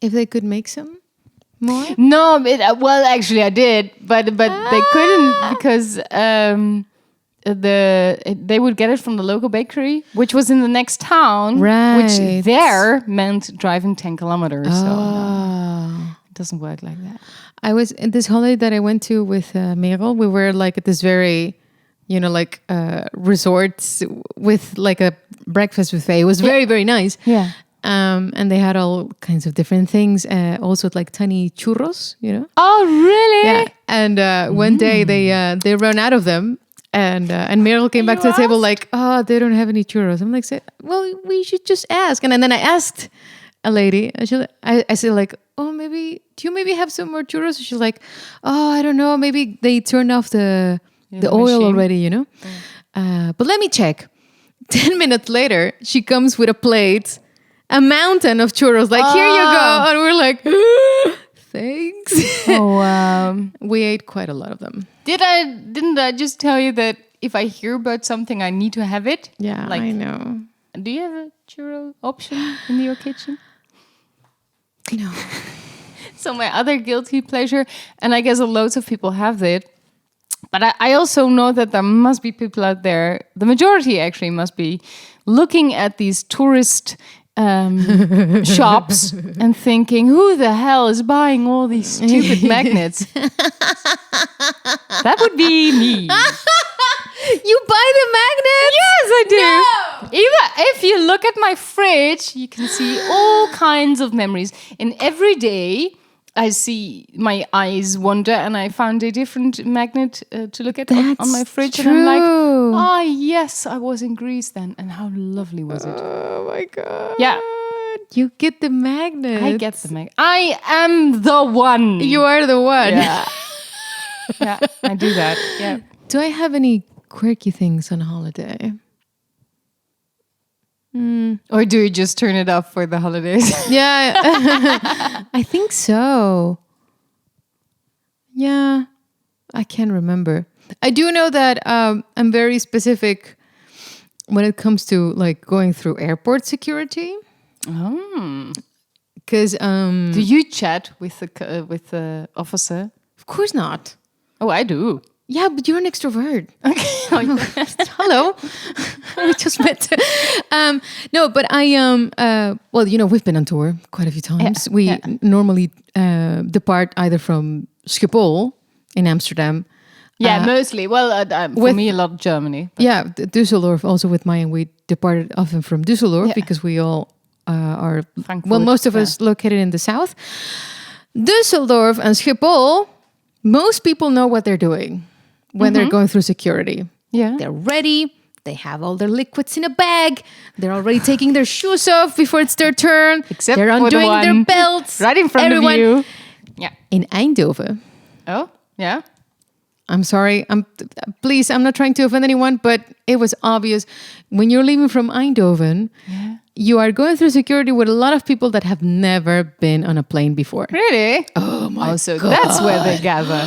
If they could make some more? No, well, actually I did, but they couldn't because they would get it from the local bakery, which was in the next town, which there meant driving 10 kilometers. So no, it doesn't work like that. I was in this holiday that I went to with Merel. We were like at this very, resorts with like a breakfast buffet. It was very, very nice. Yeah. And they had all kinds of different things. Also like tiny churros, Oh, really? Yeah. And one day they ran out of them. And Meryl came back to the table like, oh, they don't have any churros. I'm like, well, we should just ask. And then I asked a lady. I said like, oh, do you maybe have some more churros? She's like, oh, I don't know. Maybe they turned off the oil machine already, But let me check. 10 minutes later, she comes with a plate, a mountain of churros. Like, here you go. And we're like, thanks. Oh, wow. We ate quite a lot of them. Didn't I just tell you that if I hear about something, I need to have it? Yeah, I know. Do you have a churro option in your kitchen? No. So my other guilty pleasure, and I guess loads of people have it, but I also know that there must be people out there, the majority actually must be, looking at these tourist shops and thinking, who the hell is buying all these stupid magnets? That would be me. You buy the magnets? Yes, I do. No. Even if you look at my fridge, you can see all kinds of memories. And every day, I see my eyes wander, and I found a different magnet to look at on my fridge. True. And I'm like, yes, I was in Greece then. And how lovely was it? Oh, my God. Yeah. You get the magnet. I get the magnet. I am the one. You are the one. Yeah. Yeah, I do that. Yeah. Do I have any quirky things on holiday? Or do you just turn it off for the holidays? Yeah, I think so. Yeah, I can't remember. I do know that I'm very specific when it comes to like going through airport security. Oh. Because do you chat with the officer? Of course not. Oh, I do. Yeah, but you're an extrovert. Okay. Hello. We just met. No, but I well, we've been on tour quite a few times. We normally depart either from Schiphol in Amsterdam. Yeah, mostly. Well, for me, a lot of Germany. But. Yeah, Düsseldorf also with Maya. We departed often from Düsseldorf because we all are Frankfurt, most of us located in the south. Düsseldorf and Schiphol, most people know what they're doing when they're going through security. Yeah. They're ready. They have all their liquids in a bag. They're already taking their shoes off before it's their turn. Except they're for the undoing their one belts. right in front of you. Yeah. In Eindhoven. Oh, yeah. I'm sorry. Please, I'm not trying to offend anyone, but it was obvious. When you're leaving from Eindhoven, you are going through security with a lot of people that have never been on a plane before. Really? Oh my so God. that's where they gather.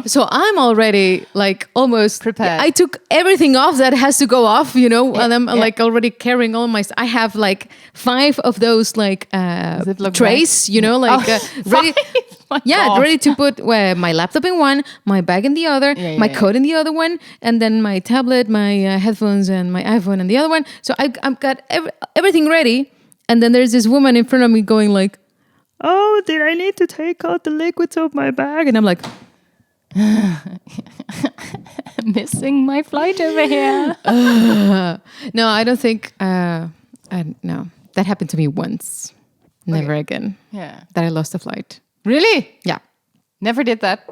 So I'm already like almost prepared. I took everything off that has to go off, and I'm like already carrying all my. I have like 5 of those like trays, ready. Ready to put my laptop in one, my bag in the other, my coat in the other one, and then my tablet, my headphones, and my iPhone in the other one. So I've got everything ready, and then there's this woman in front of me going like, "Oh, did I need to take out the liquids of my bag?" And I'm like, missing my flight over here. No, I don't think. No, that happened to me once. Never again. Yeah. That I lost a flight. Really? Yeah. Never did that.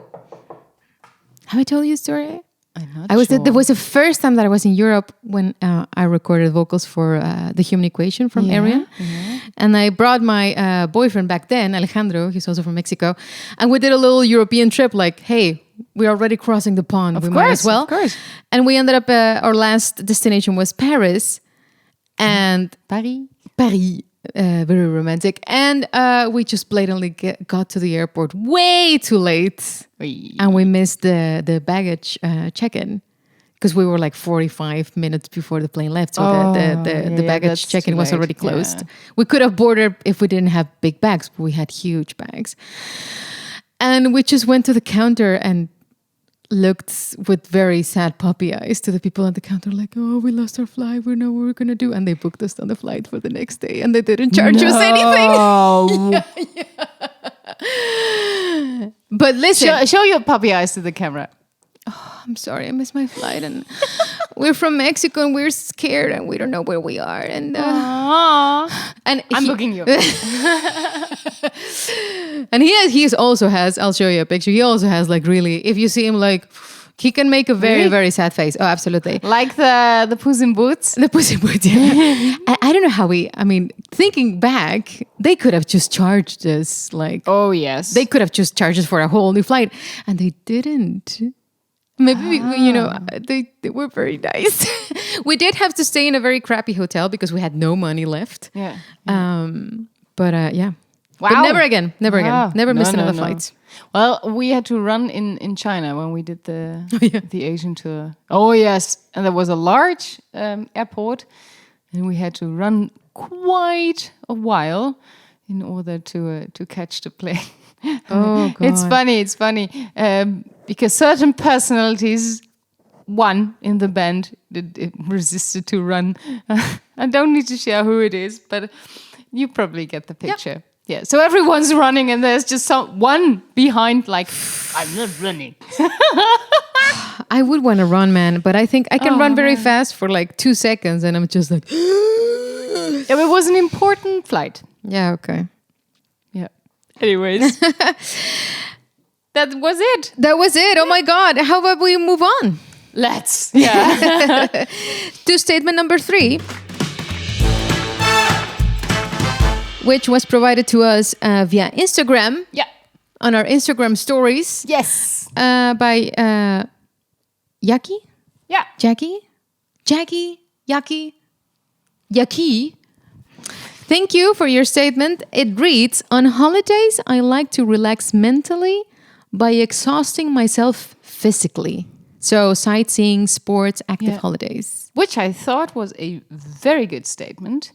Have I told you a story? I'm not sure. There was the first time that I was in Europe when I recorded vocals for the Human Equation from Arian. Yeah. And I brought my boyfriend back then, Alejandro, he's also from Mexico. And we did a little European trip like, hey, we're already crossing the pond. We might as well. Of course. And we ended up, our last destination was Paris. And Paris. Very romantic. And we just blatantly got to the airport way too late. And we missed the baggage check-in because we were like 45 minutes before the plane left. So the baggage check-in was already closed. Yeah. We could have boarded if we didn't have big bags, but we had huge bags. And we just went to the counter and looked with very sad puppy eyes to the people at the counter like, oh, we lost our flight. We know what we're going to do. And they booked us on the flight for the next day and they didn't charge us anything. But listen. Show your puppy eyes to the camera. Oh, I'm sorry, I missed my flight. And we're from Mexico and we're scared and we don't know where we are. And I'm booking you. And he also has, I'll show you a picture. He also has like really, if you see him like, he can make a very, very sad face. Oh, absolutely. Like the Puss in Boots? The Puss in Boots, yeah. I don't know how thinking back, they could have just charged us like... Oh, yes. They could have just charged us for a whole new flight. And they didn't. Maybe, they were very nice. We did have to stay in a very crappy hotel because we had no money left. Yeah. Yeah. Wow. But never again. Never missed another flight. Well, we had to run in China when we did the Asian tour. Oh, yes. And there was a large airport and we had to run quite a while in order to catch the plane. Oh, God. It's funny. Because certain personalities, one in the band, resisted to run. I don't need to share who it is, but you probably get the picture. Yeah. So everyone's running and there's just one behind like, I'm not running. I would want to run, man, but I think I can run very fast for like 2 seconds and I'm just like... It was an important flight. Yeah, okay. Yeah. Anyways. That was it. Oh my God. How about we move on? Let's. Yeah. To statement number 3, which was provided to us via Instagram. Yeah. On our Instagram stories. Yes. By Yaki? Yeah. Jackie? Yaki? Thank you for your statement. It reads, on holidays, I like to relax mentally by exhausting myself physically. So sightseeing, sports, active holidays. Which I thought was a very good statement.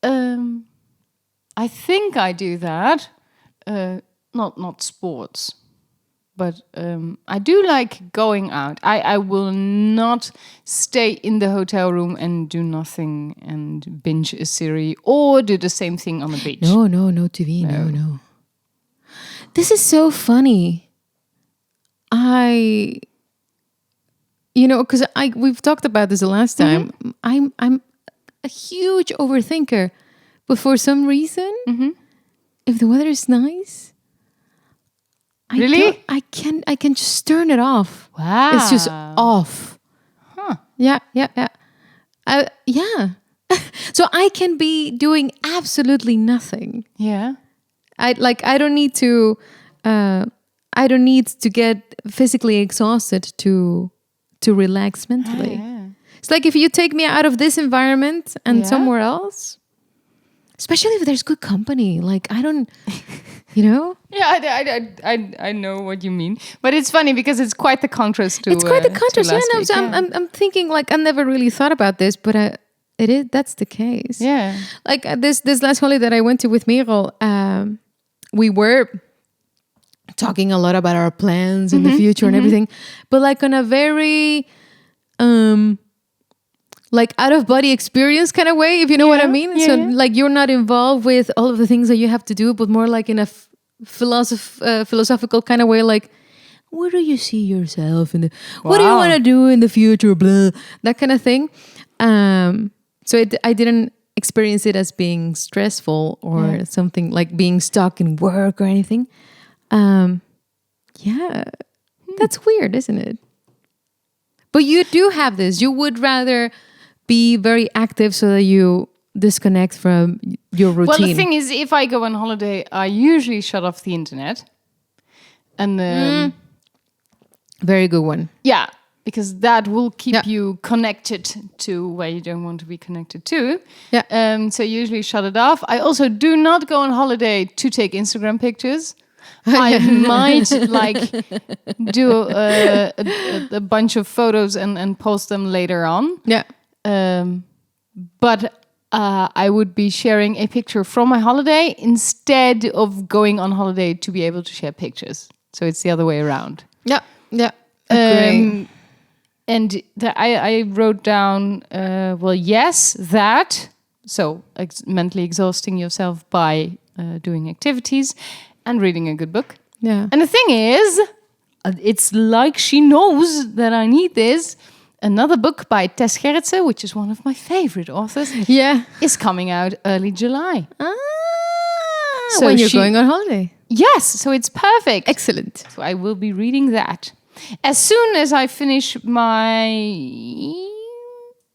I think I do that. Not sports. But I do like going out. I will not stay in the hotel room and do nothing and binge a series or do the same thing on the beach. No TV, no. This is so funny. Because we've talked about this the last time. I'm a huge overthinker, but for some reason, if the weather is nice, I can just turn it off. Wow. It's just off. Huh. Yeah. Yeah. So I can be doing absolutely nothing. Yeah. I don't need to get physically exhausted to relax mentally. Yeah. It's like if you take me out of this environment and somewhere else, especially if there's good company. Like I don't, Yeah, I know what you mean, but it's funny because it's quite the contrast to. It's quite the contrast. to last No, week, so I'm thinking like I never really thought about this, but it is. That's the case. Yeah. Like this last holiday that I went to with Merel, we were talking a lot about our plans in the future and everything, but like on a very like out of body experience kind of way, if you know what I mean. So like you're not involved with all of the things that you have to do, but more like in a philosophical kind of way, like where do you see yourself in the what do you want to do in the future, blah, that kind of thing. So I didn't experience it as being stressful or something like being stuck in work or anything. That's weird, isn't it? But you do have this. You would rather be very active so that you disconnect from your routine. Well, the thing is, if I go on holiday, I usually shut off the internet. And very good one. Yeah, because that will keep you connected to where you don't want to be connected to. Yeah. So usually shut it off. I also do not go on holiday to take Instagram pictures. I might do a bunch of photos and post them later on. Yeah. But I would be sharing a picture from my holiday instead of going on holiday to be able to share pictures. So it's the other way around. Yeah. Yeah. Agree. And I wrote down, that. So mentally exhausting yourself by doing activities and reading a good book. Yeah. And the thing is, it's like she knows that I need this. Another book by Tess Gerritsen, which is one of my favorite authors, is coming out early July. So when you're going on holiday. Yes, so it's perfect. Excellent. So I will be reading that. As soon as I finish my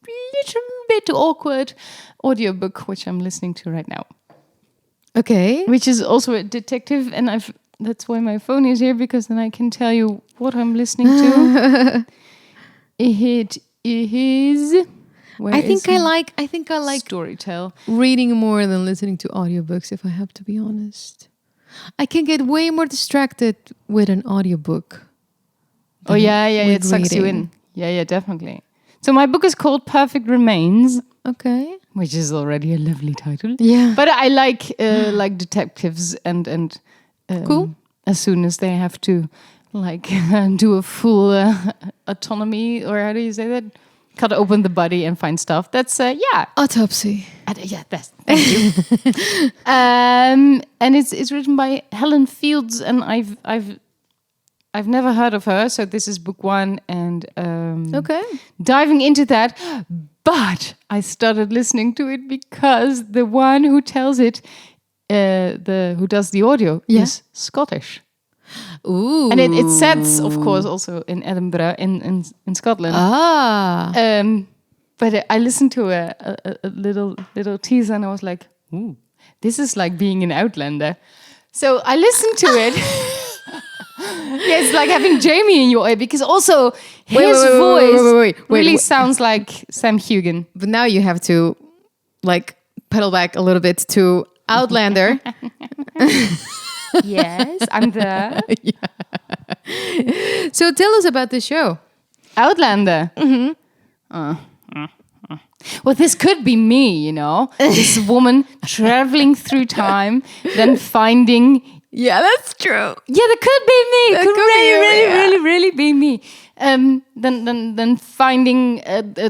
little bit awkward audiobook, which I'm listening to right now. Okay. Which is also a detective, and that's why my phone is here, because then I can tell you what I'm listening to. It is. I think I like Storytell. reading more than listening to audiobooks, if I have to be honest. I can get way more distracted with an audiobook. Oh yeah, it sucks you in. Yeah, definitely. So my book is called Perfect Remains. Okay. Which is already a lovely title. Yeah. But I like detectives and cool. As soon as they have to do a full autonomy, or how do you say that? Cut open the body and find stuff. That's autopsy. Thank you. And it's written by Helen Fields, and I've never heard of her, so this is book one, and diving into that. But I started listening to it because the one who tells it, who does the audio, is Scottish. Ooh. And it sets, of course, also in Edinburgh, in Scotland. But I listened to a little teaser, and I was like, ooh, this is like being an Outlander. So I listened to it. Yeah, it's like having Jamie in your ear, because also his voice really sounds like Sam Hugan. But now you have to pedal back a little bit to Outlander. Yes, I'm there. So tell us about the show. Outlander. Mm-hmm. Well, this could be me, this woman traveling through time, then finding... Yeah, that's true. Yeah, that could be me. That could really be me. Then finding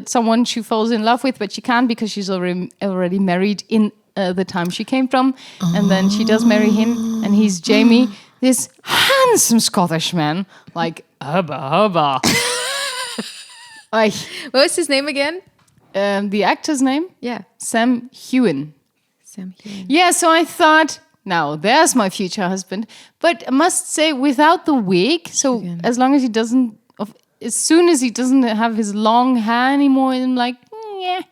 someone she falls in love with, but she can't because she's already married in the time she came from. And then she does marry him, and he's Jamie, this handsome Scottish man, like hubba. What was his name again? The actor's name? Yeah. Sam Heughan. Sam Heughan. Yeah, so I thought, now there's my future husband. But I must say, without the wig, so as long as he doesn't, as soon as he doesn't have his long hair anymore, I'm like, yeah,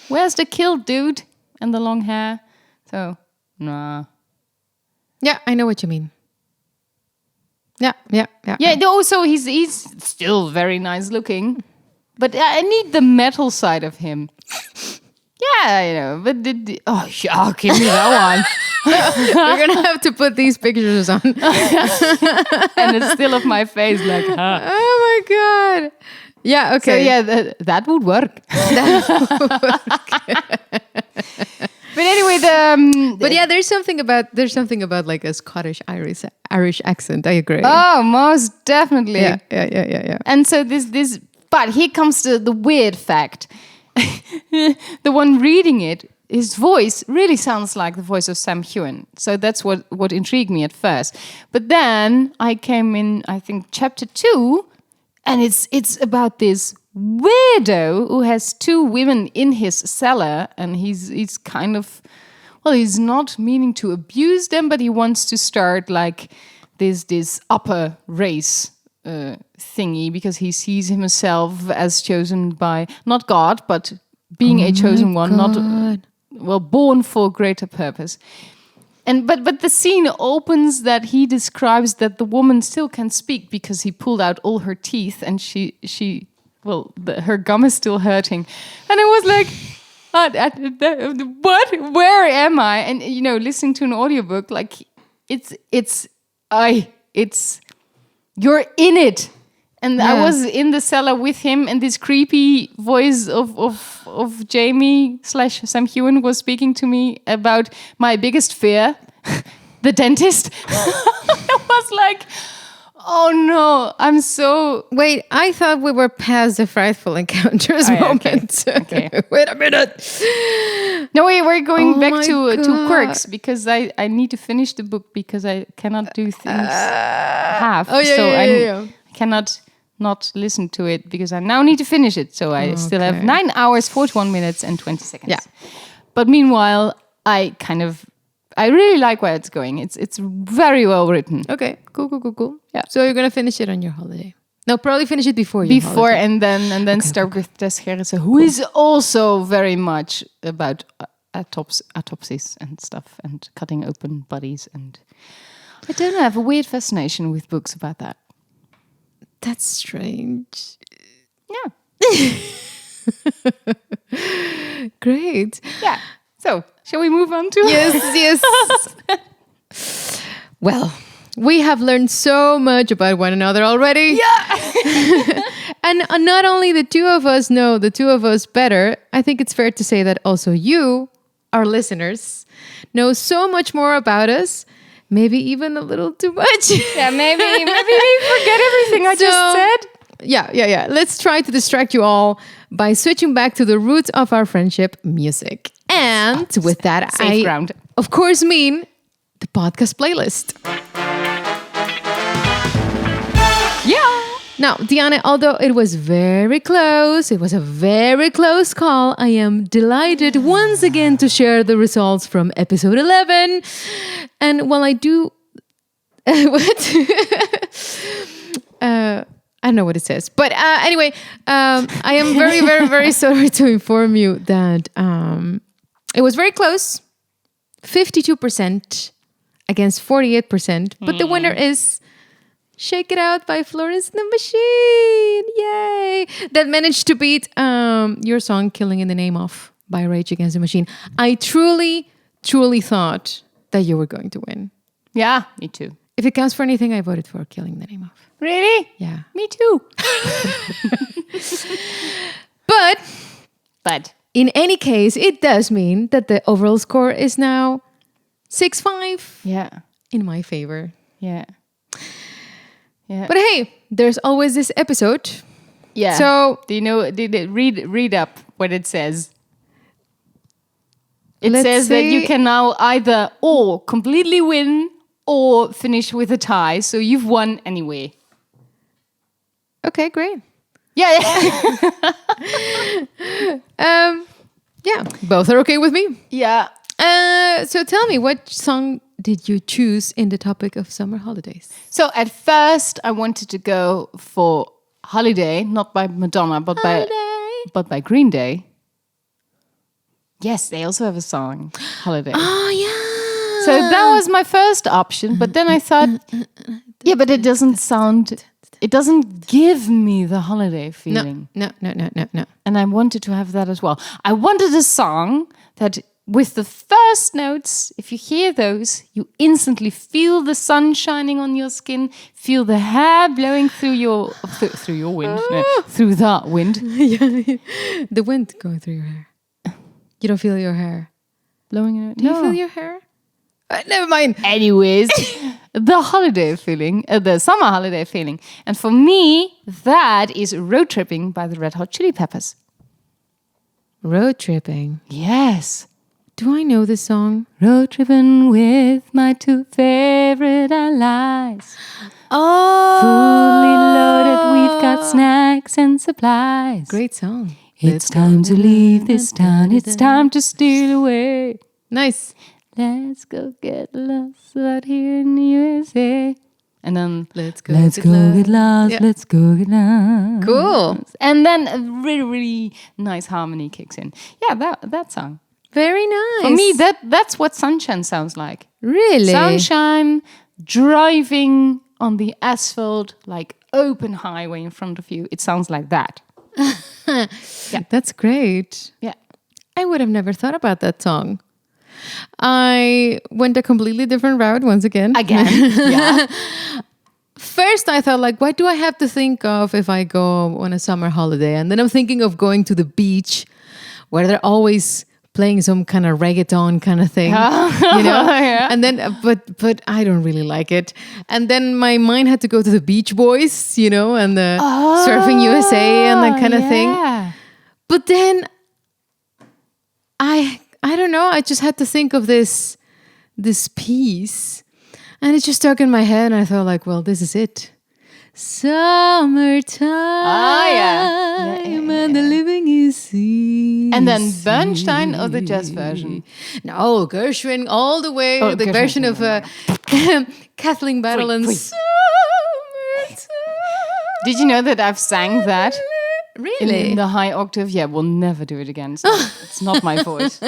where's the kilt, dude? And the long hair. So, nah. Yeah, I know what you mean. Yeah. Yeah, also he's still very nice looking. But I need the metal side of him. Yeah, you know, but give me that one. We're gonna have to put these pictures on. And it's still of my face, like, huh. Oh my god. Yeah, okay. So yeah, that would work. But anyway, but yeah, there's something about like a Scottish Irish accent. I agree. Oh, most definitely. Yeah. And so this, but here comes the weird fact. The one reading it, his voice really sounds like the voice of Sam Heughan. So that's what intrigued me at first. But then I came in, I think, chapter 2, and it's about this weirdo who has 2 women in his cellar, and he's kind of, well, he's not meaning to abuse them, but he wants to start like this upper race thingy, because he sees himself as chosen by not God, but being a chosen one, not born for greater purpose. And but the scene opens that he describes that the woman still can speak because he pulled out all her teeth, and her gum is still hurting, and it was like, what? Where am I? And you know, listening to an audiobook, like it's you're in it. And yeah. I was in the cellar with him, and this creepy voice of Jamie / Sam Heughan was speaking to me about my biggest fear, the dentist. I was like, oh no, I'm so... Wait, I thought we were past the frightful encounters moment. Okay. Wait a minute. No, we're going back to quirks, because I need to finish the book, because I cannot do things half. Oh, yeah. I cannot not listen to it, because I now need to finish it. So I still have 9 hours, 41 minutes and 20 seconds. Yeah. But meanwhile, I really like where it's going. It's very well written. Okay, cool. Yeah. So you're gonna finish it on your holiday. No, probably finish it before holiday. and then start with Tess Gerritsen, who is also very much about autopsies and stuff, and cutting open bodies. And I don't know, I have a weird fascination with books about that. That's strange. Yeah. Great. Yeah. So, shall we move on to... Yes. Well, we have learned so much about one another already. Yeah. And not only the two of us know the two of us better, I think it's fair to say that also you, our listeners, know so much more about us. Maybe even a little too much. Yeah, maybe we forget everything I just said. Yeah. Let's try to distract you all by switching back to the roots of our friendship, music. And with that, safe ground. Of course, mean the podcast playlist. Yeah. Now, Diana, although it was very close, it was a very close call, I am delighted once again to share the results from episode 11. And while I do... what? I don't know what it says. But anyway, I am very, very, very sorry to inform you that it was very close. 52% against 48%. But the winner is... Shake It Out by Florence and the Machine. Yay. That managed to beat your song Killing in the Name Of by Rage Against the Machine. I truly, truly thought that you were going to win. Yeah, me too. If it counts for anything, I voted for Killing the Name Of. Really? Yeah. Me too. But in any case, it does mean that the overall score is now 6-5. Yeah. In my favor. Yeah. Yeah. But hey, there's always this episode. Yeah. So do you know? Read up what it says. It Let's says that you see. can now either or completely win or finish with a tie. So you've won anyway. Okay, great. Yeah. Yeah, both are okay with me. Yeah. So tell me, what song did you choose in the topic of summer holidays? So at first, I wanted to go for Holiday, not by Madonna, but by Green Day. Yes, they also have a song, Holiday. Oh, yeah. So that was my first option, but then I thought, yeah, but it doesn't give me the holiday feeling. No. And I wanted to have that as well. I wanted a song that with the first notes, if you hear those, you instantly feel the sun shining on your skin, feel the hair blowing through your wind, through that wind. The wind going through your hair. You don't feel your hair Blowing in it. Do you feel your hair? Never mind. Anyways, the holiday feeling, the summer holiday feeling. And for me, that is Road Tripping by the Red Hot Chili Peppers. Road tripping. Yes. Do I know this song? Road tripping with my two favorite allies. Oh. Fully loaded, we've got snacks and supplies. Great song. It's time to leave this town. It's time to steal away. Nice. Let's go get lost out here in the USA. And then Let's go get lost. Yeah. Let's go get lost. Cool. And then a really, really nice harmony kicks in. Yeah, that song. Very nice. For me, that's what sunshine sounds like. Really? Sunshine, driving on the asphalt, like open highway in front of you. It sounds like that. Yeah. That's great. Yeah. I would have never thought about that song. I went a completely different route once again. Yeah. First, I thought, like, what do I have to think of if I go on a summer holiday? And then I'm thinking of going to the beach where they're always playing some kind of reggaeton kind of thing, you know? Yeah. And then, but I don't really like it. And then my mind had to go to the Beach Boys, you know, and the Surfing USA and that kind of thing. But then I don't know. I just had to think of this piece, and it just stuck in my head. And I thought, like, well, this is it. Summertime, and the living is easy. And then Bernstein or the jazz version? No, Gershwin all the way. The Gershwin, version of Kathleen Battle and Free. Summertime. Did you know that I've sang that? Really? In the high octave? Yeah, we'll never do it again. So it's not my voice.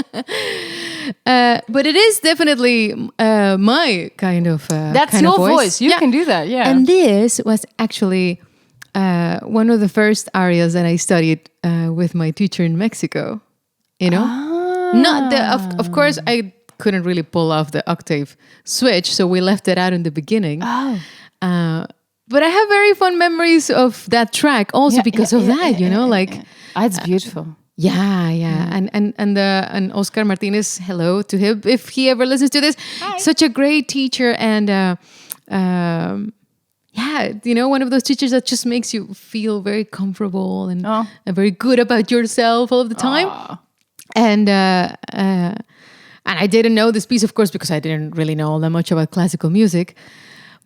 But it is definitely my kind of That's kind your of voice. You can do that, yeah. And this was actually one of the first arias that I studied with my teacher in Mexico. You know, not the. Of course, I couldn't really pull off the octave switch, so we left it out in the beginning. But I have very fond memories of that track also because of that. You know, like it's beautiful. Yeah. And Oscar Martinez, hello to him if he ever listens to this. Hi. Such a great teacher, and you know, one of those teachers that just makes you feel very comfortable and very good about yourself all of the time. And I didn't know this piece, of course, because I didn't really know all that much about classical music.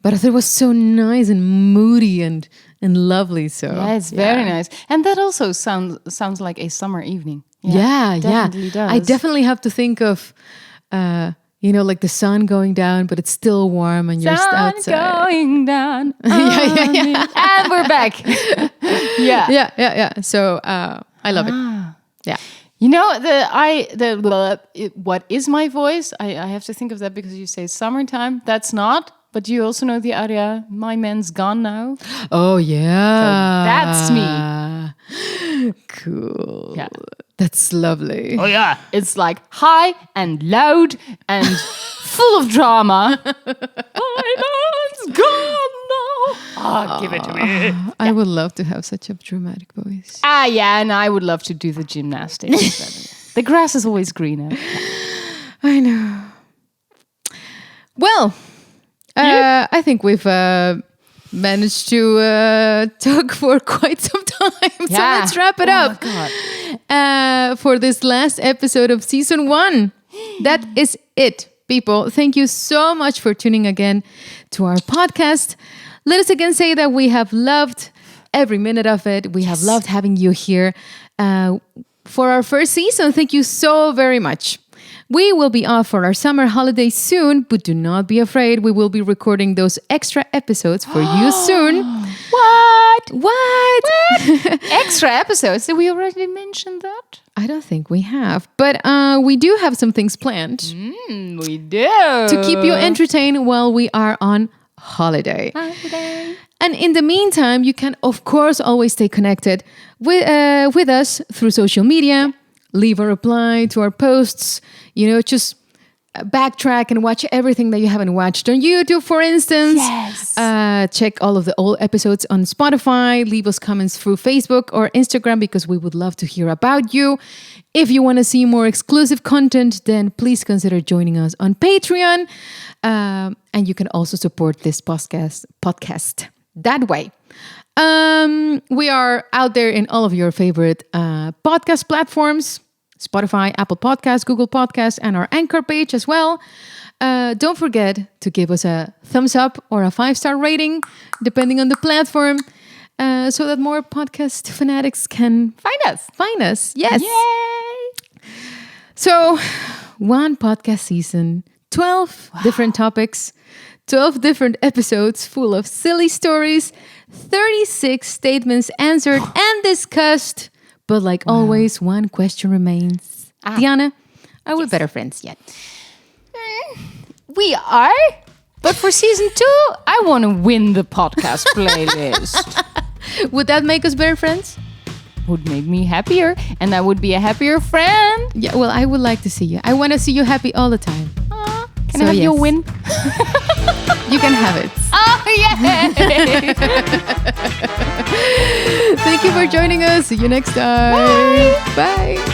But I thought it was so nice and moody and lovely. So yeah, it's very nice. And that also sounds like a summer evening. Definitely does. I definitely have to think of, you know, like the sun going down, but it's still warm and you're outside. Sun going down. Yeah. And we're back. Yeah. So I love it. Yeah. You know, what is my voice? I have to think of that because you say summertime. That's not. But you also know the aria, My Man's Gone Now. Oh, yeah. So that's me. Cool. Yeah. That's lovely. Oh, yeah. It's like high and loud and full of drama. My man's gone now. Give it to me. I would love to have such a dramatic voice. Yeah. And I would love to do the gymnastics. The grass is always greener. I know. Well... I think we've managed to talk for quite some time. So let's wrap it up for this last episode of season 1. That is it, people. Thank you so much for tuning again to our podcast. Let us again say that we have loved every minute of it. We have loved having you here. for our first season. Thank you so very much. We will be off for our summer holidays soon, but do not be afraid. We will be recording those extra episodes for you soon. What? Extra episodes? Did we already mention that? I don't think we have, but we do have some things planned. We do. To keep you entertained while we are on holiday. And in the meantime, you can, of course, always stay connected with us through social media. Leave a reply to our posts. Just backtrack and watch everything that you haven't watched on YouTube, for instance. Yes. Check all of the old episodes on Spotify. Leave us comments through Facebook or Instagram because we would love to hear about you. If you want to see more exclusive content, then please consider joining us on Patreon. And you can also support this podcast that way. We are out there in all of your favorite podcast platforms. Spotify, Apple Podcasts, Google Podcasts, and our Anchor page as well. Don't forget to give us a thumbs up or a 5-star rating, depending on the platform, so that more podcast fanatics can find us. Yes. Yay! So, one podcast season, 12 different topics, 12 different episodes full of silly stories, 36 statements answered and discussed. But like always, one question remains. Diana, are we better friends yet? We are. But for season 2, I want to win the podcast playlist. Would that make us better friends? Would make me happier. And I would be a happier friend. Yeah, well, I would like to see you. I want to see you happy all the time. Can I have your win? You can have it. Oh, yeah. Thank you for joining us. See you next time. Bye. Bye.